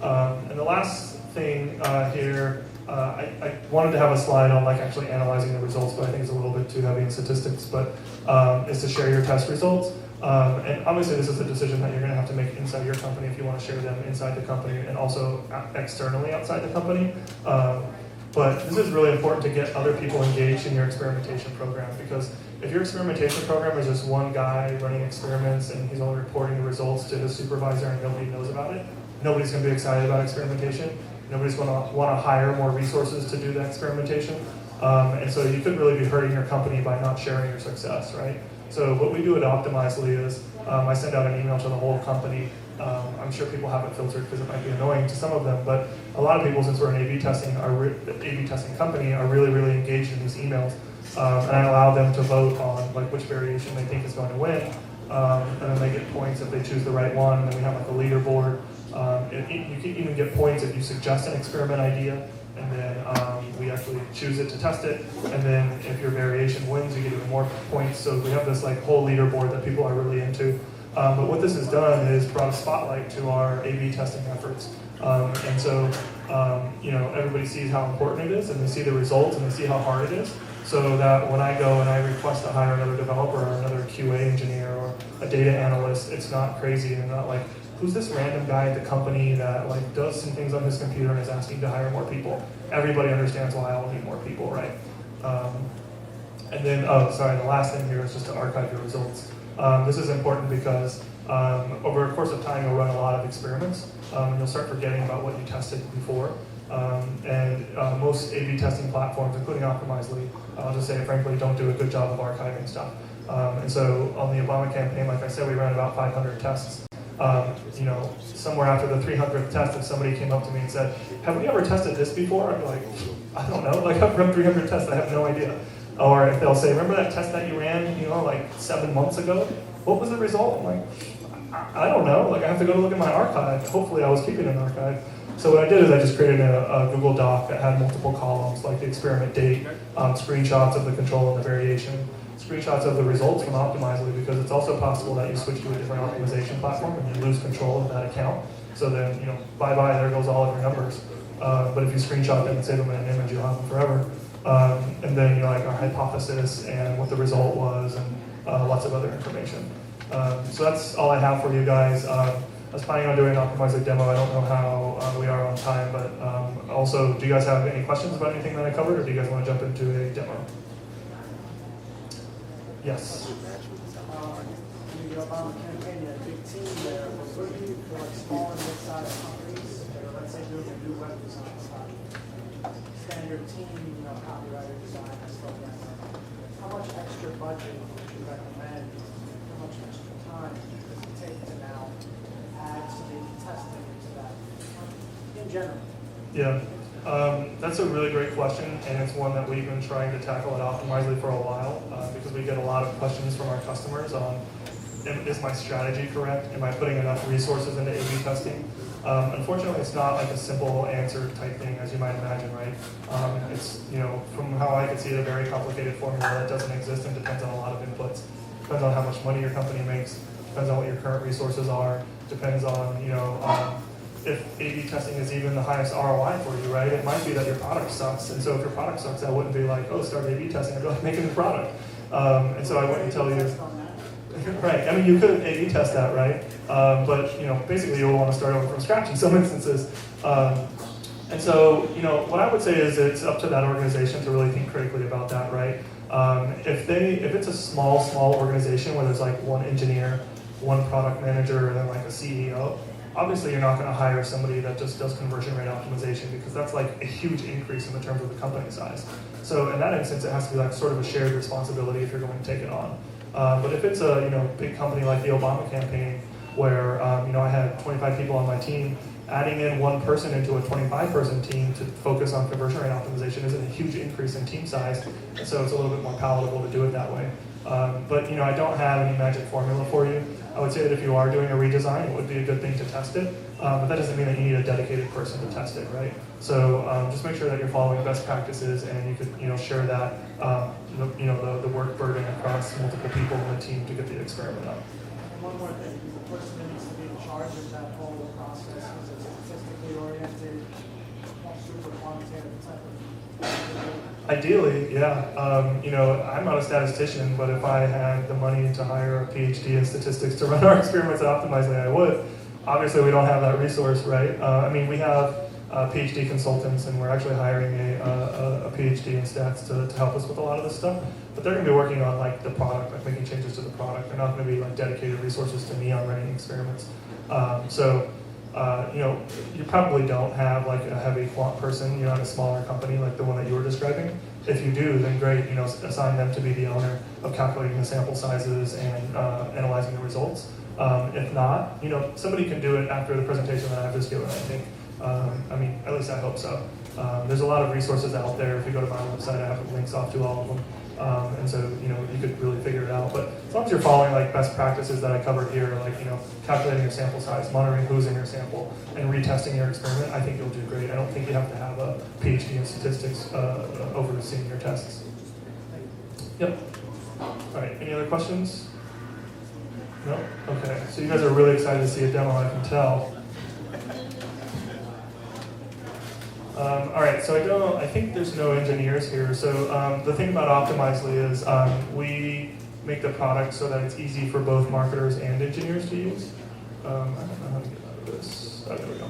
And the last thing here. I wanted to have a slide on actually analyzing the results, but I think it's a little bit too heavy in statistics, but is to share your test results. And obviously this is a decision that you're going to have to make inside your company if you want to share them inside the company and also externally outside the company. But this is really important to get other people engaged in your experimentation program, because if your experimentation program is just one guy running experiments and he's only reporting the results to his supervisor and nobody knows about it, nobody's going to be excited about experimentation. Nobody's going to want to hire more resources to do the experimentation. And so you could really be hurting your company by not sharing your success, right? So what we do at Optimizely is I send out an email to the whole company. I'm sure people have it filtered because it might be annoying to some of them, but a lot of people, since we're an A/B testing, A/B testing company, are really, really engaged in these emails. And I allow them to vote on which variation they think is going to win. And then they get points if they choose the right one, and then we have a leaderboard. You can even get points if you suggest an experiment idea, and then we actually choose it to test it, and then if your variation wins, you get even more points. So we have this whole leaderboard that people are really into. But what this has done is brought a spotlight to our A/B testing efforts. And so everybody sees how important it is, and they see the results, and they see how hard it is, so that when I go and I request to hire another developer or another QA engineer or a data analyst, it's not crazy and not who's this random guy at the company that does some things on his computer and is asking to hire more people. Everybody understands why I'll need more people, right? And then, the last thing here is just to archive your results. This is important because over a course of time, you'll run a lot of experiments, and you'll start forgetting about what you tested before. Most A/B testing platforms, including Optimizely, I'll just say it frankly, don't do a good job of archiving stuff. And so on the Obama campaign, like I said, we ran about 500 tests. you know, somewhere after the 300th test, if somebody came up to me and said, have we ever tested this before? I'd be like, I don't know, like I've run 300 tests, I have no idea. Or if they'll say, remember that test that you ran, you know, like 7 months ago? What was the result? I'm like, I don't know, like I have to go to look at my archive. Hopefully I was keeping an archive. So what I did is I just created a Google Doc that had multiple columns, like the experiment date, screenshots of the control and the variation, screenshots of the results from Optimizely, because it's also possible that you switch to a different optimization platform and you lose control of that account. So then, you know, bye-bye, there goes all of your numbers. But if you screenshot them and save them in an image, you'll have them forever. And then, you know, like our hypothesis and what the result was and lots of other information. So that's all I have for you guys. I was planning on doing an Optimizely demo. I don't know how we are on time, but also, do you guys have any questions about anything that I covered, or do you guys want to jump into a demo? Yes. The Obama campaign, you had a big team there. What do you for like small and mid-sized companies that are, let's say, doing a new web design stuff? Standard team, you know, copywriter, design, stuff like that. How much extra budget would you recommend? How much extra time does it take to now add some A/B testing to that in general? Yeah, that's a really great question, and it's one that we've been trying to tackle at Optimizely for a while because we get a lot of questions from our customers on, is my strategy correct? Am I putting enough resources into A/B testing? Unfortunately, it's not like a simple answer type thing, as you might imagine, right? It's, you know, from how I can see it, a very complicated formula that doesn't exist and depends on a lot of inputs. Depends on how much money your company makes, depends on what your current resources are, depends on, you know, if A/B testing is even the highest ROI for you, right? It might be that your product sucks, and so if your product sucks, I wouldn't be like, oh, start A/B testing, I'd be like, make a new product. And so I wouldn't tell you, right, I mean, you could A/B test that, right? But, you know, basically you'll want to start over from scratch in some instances. And so, you know, what I would say is it's up to that organization to really think critically about that, right? If it's a small organization where there's like one engineer, one product manager, and then like a CEO, obviously you're not going to hire somebody that just does conversion rate optimization, because that's like a huge increase in the terms of the company size. So in that instance, it has to be like sort of a shared responsibility if you're going to take it on. But if it's a, you know, big company like the Obama campaign, where you know, I had 25 people on my team, adding in one person into a 25-person team to focus on conversion rate optimization isn't a huge increase in team size, and so it's a little bit more palatable to do it that way. But you know, I don't have any magic formula for you. I would say that if you are doing a redesign, it would be a good thing to test it, but that doesn't mean that you need a dedicated person to test it, right? So just make sure that you're following best practices, and you could, you know, share that, you know, the work burden across multiple people in the team to get the experiment up. And one more thing, the person that needs to be in charge of that whole process is a statistically oriented, super quantitative type of. Ideally, yeah. You know, I'm not a statistician, but if I had the money to hire a PhD in statistics to run our experiments at Optimizely, I would. Obviously, we don't have that resource, right? I mean, we have PhD consultants, and we're actually hiring a PhD in stats to help us with a lot of this stuff. But they're going to be working on like the product, like making changes to the product. They're not going to be like dedicated resources to me on running experiments. You know, you probably don't have like a heavy quant person, you know, at a smaller company like the one that you were describing. If you do, then great, you know, assign them to be the owner of calculating the sample sizes and analyzing the results. If not, you know, somebody can do it after the presentation that I've just given, I think. I mean, at least I hope so. There's a lot of resources out there. If you go to my website, I have links off to all of them. And so, you know, you could really figure it out. But as long as you're following like best practices that I covered here, like, you know, calculating your sample size, monitoring who's in your sample, and retesting your experiment, I think you'll do great. I don't think you have to have a PhD in statistics overseeing your tests. Yep. All right, any other questions? No? Okay, so you guys are really excited to see a demo, I can tell. All right, so I think there's no engineers here. So the thing about Optimizely is we make the product so that it's easy for both marketers and engineers to use. I don't know how to get out of this. Oh, there we go.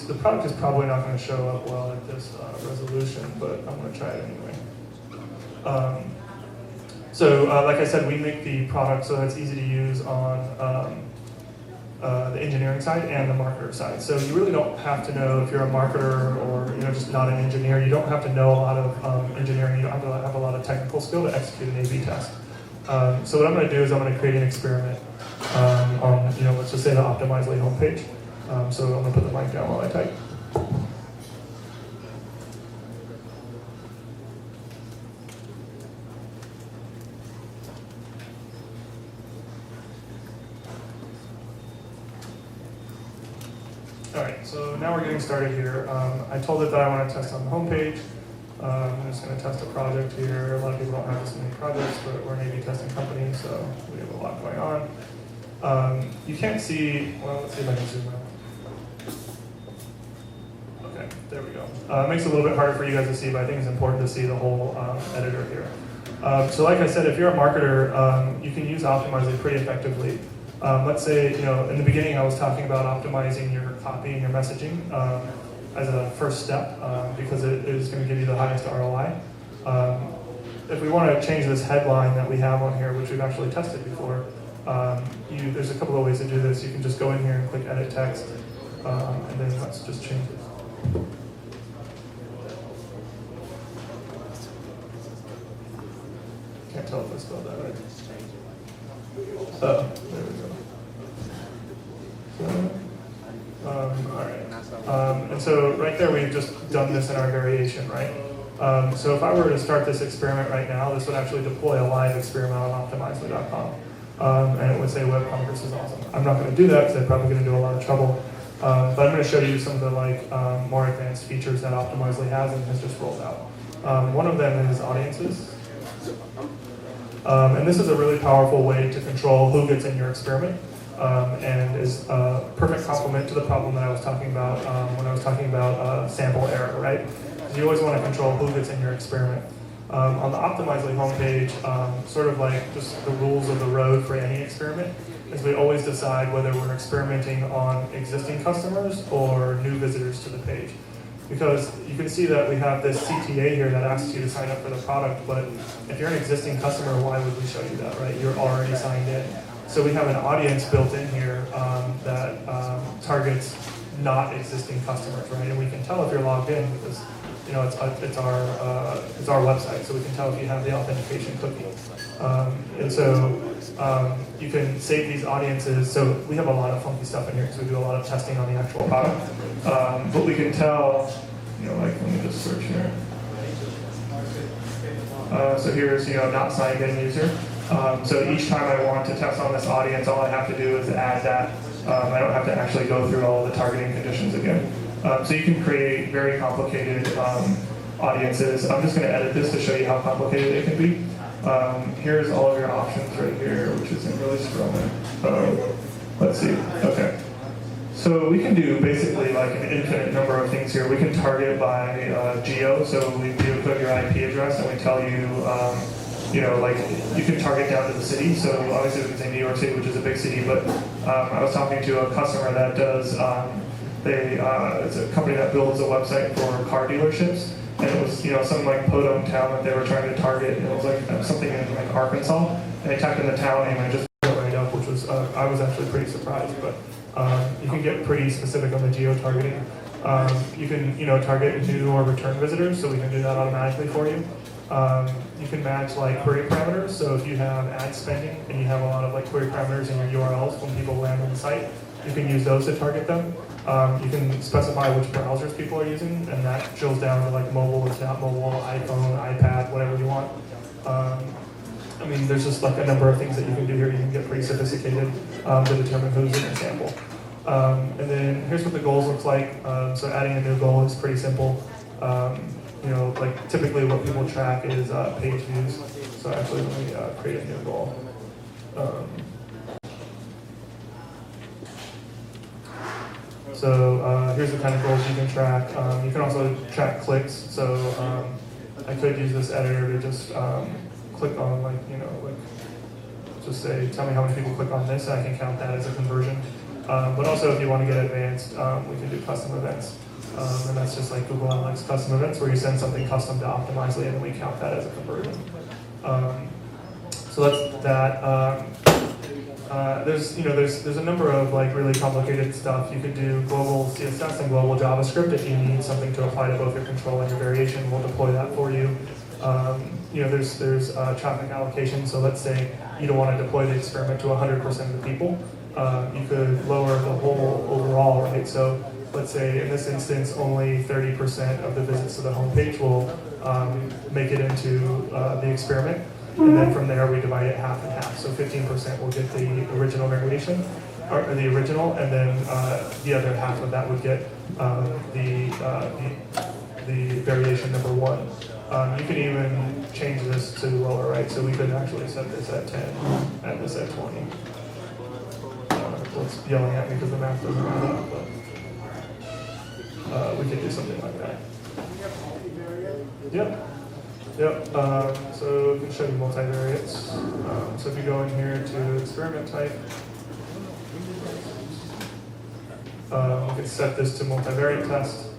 The product is probably not going to show up well at this resolution, but I'm going to try it anyway. Like I said, we make the product so that it's easy to use on the engineering side and the marketer side. So you really don't have to know if you're a marketer or, you know, just not an engineer. You don't have to know a lot of engineering. You don't have to have a lot of technical skill to execute an A/B test. So what I'm going to do is I'm going to create an experiment. on, let's just say the Optimizely homepage. So I'm gonna put the mic down while I type. All right, so now we're getting started here. I told it that I want to test on the homepage. I'm just going to test a project here. A lot of people don't have this many projects, but we're an A/B testing company, so we have a lot going on. You can't see, well, let's see if I can zoom out. Okay, there we go. It makes it a little bit harder for you guys to see, but I think it's important to see the whole editor here. So like I said, if you're a marketer, you can use Optimizely pretty effectively. Let's say, in the beginning I was talking about optimizing your copy and your messaging as a first step because it is going to give you the highest ROI. If we want to change this headline that we have on here, which we've actually tested before, there's a couple of ways to do this. You can just go in here and click Edit Text, and then let's just change it. Can't tell if I spelled that right. Oh, there we go. All right. And so right there, we've just done this in our variation, right? So if I were to start this experiment right now, this would actually deploy a live experiment on Optimizely.com. And it would say WebCongress is awesome. I'm not going to do that because I'm probably going to do a lot of trouble. But I'm going to show you some of the more advanced features that Optimizely has and has just rolled out. One of them is audiences. And this is a really powerful way to control who gets in your experiment, and is a perfect complement to the problem that I was talking about when I was talking about sample error, right? You always want to control who gets in your experiment. On the Optimizely homepage, sort of like just the rules of the road for any experiment, is we always decide whether we're experimenting on existing customers or new visitors to the page. Because you can see that we have this CTA here that asks you to sign up for the product, but if you're an existing customer, why would we show you that, right? You're already signed in. So we have an audience built in here that targets not existing customers, right? And we can tell if you're logged in because it's our website, so we can tell if you have the authentication cookie. And so you can save these audiences. So we have a lot of funky stuff in here because we do a lot of testing on the actual product. But we can tell, let me just search here. So here's, not signed in user. So each time I want to test on this audience, all I have to do is add that. I don't have to actually go through all the targeting conditions again. So you can create very complicated audiences. I'm just going to edit this to show you how complicated it can be. Here's all of your options right here, which isn't really scrolling. Let's see. Okay. So we can do basically like an infinite number of things here. We can target by geo. So we do put your IP address and we tell you, like you can target down to the city. So obviously we can say New York City, which is a big city, but I was talking to a customer that does, it's a company that builds a website for car dealerships. And it was, some like podunk town that they were trying to target. And it was like something in like Arkansas. And they typed in the town name and it just went right up, which was, I was actually pretty surprised. But you can get pretty specific on the geo-targeting. You can, target new or return visitors, so we can do that automatically for you. You can match like query parameters. So if you have ad spending and you have a lot of like query parameters in your URLs when people land on the site, you can use those to target them. You can specify which browsers people are using, and that drills down to like mobile, it's not mobile, iPhone, iPad, whatever you want. There's just like a number of things that you can do here. You can get pretty sophisticated to determine who's in your sample. And then here's what the goals look like. So adding a new goal is pretty simple. Like typically what people track is page views. So actually let me create a new goal. So here's the kind of goals you can track. You can also track clicks. So I could use this editor to just click on just say, tell me how many people click on this, and I can count that as a conversion. But also if you want to get advanced, we can do custom events. And that's just like Google Analytics custom events where you send something custom to Optimizely and then we count that as a conversion. So that's that. There's a number of like really complicated stuff. You could do global CSS and global JavaScript if you need something to apply to both your control and your variation. We'll deploy that for you. There's traffic allocation. So let's say you don't want to deploy the experiment to 100% of the people. You could lower the whole overall, right? So let's say in this instance, only 30% of the visits to the homepage will make it into the experiment. And then from there, we divide it half and half. So 15% will get the original variation, or the original, and then the other half of that would get the variation number 1. You can even change this to lower, right? So we could actually set this at 10 and this at 20. It's yelling at me because the math doesn't add up, but we could do something like that. Yep. Yep. So we can show you multivariates. So if you go in here to experiment type, we can set this to multivariate test.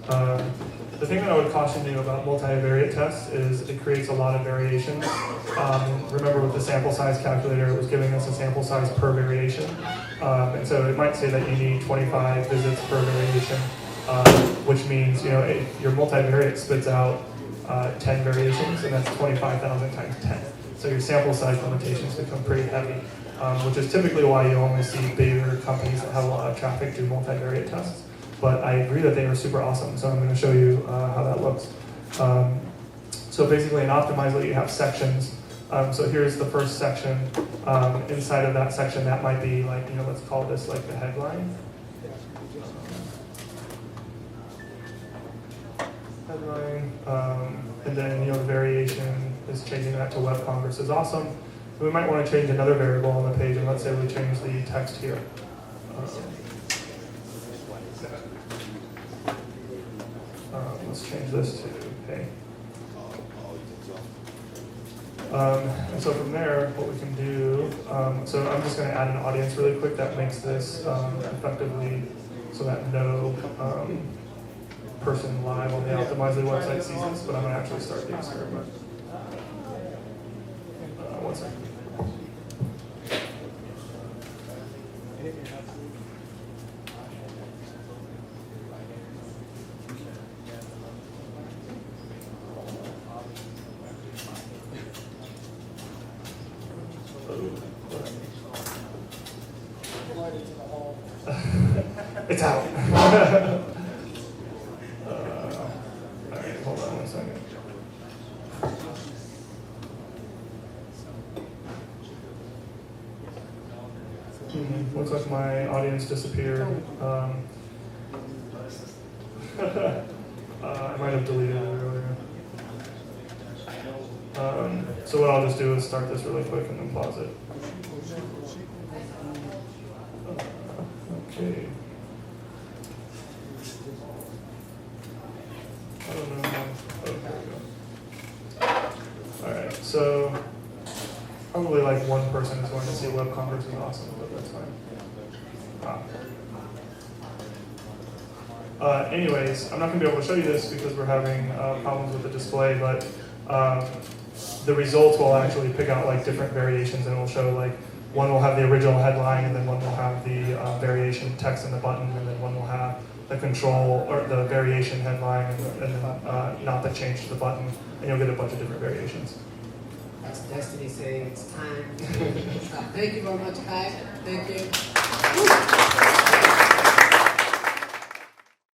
The thing that I would caution you about multivariate tests is it creates a lot of variations. Remember with the sample size calculator, it was giving us a sample size per variation. And so it might say that you need 25 visits per variation, which means your multivariate spits out 10 variations, and that's 25,000 times 10. So your sample size limitations become pretty heavy, which is typically why you only see bigger companies that have a lot of traffic do multivariate tests. But I agree that they are super awesome, so I'm going to show you how that looks. So basically in Optimizely you have sections. So here's the first section. Inside of that section, that might be like, let's call this like the headline. And then, the variation is changing that to WebCongress is awesome. We might want to change another variable on the page, and let's say we change the text here. Let's change this to pay. And so from there, what we can do, so I'm just going to add an audience really quick that makes this effectively so that no person live on the Optimizely website sees this, but I'm going to actually start the experiment. One second. It's out. Alright, hold on 1 second. Looks like my audience disappeared. I might have deleted it earlier. So what I'll just do is start this really quick and then pause it. Okay. I don't know. Oh, there we go. Alright, so probably like one person is going to say WebCongress is awesome, but that's fine. Anyways, I'm not going to be able to show you this because we're having problems with the display, but the results will actually pick out like different variations, and it will show like one will have the original headline, and then one will have the variation text in the button, and then one will have the control or the variation headline, and then not the change to the button, and you'll get a bunch of different variations. That's Destiny saying it's time. Thank you very much, guys. Thank you.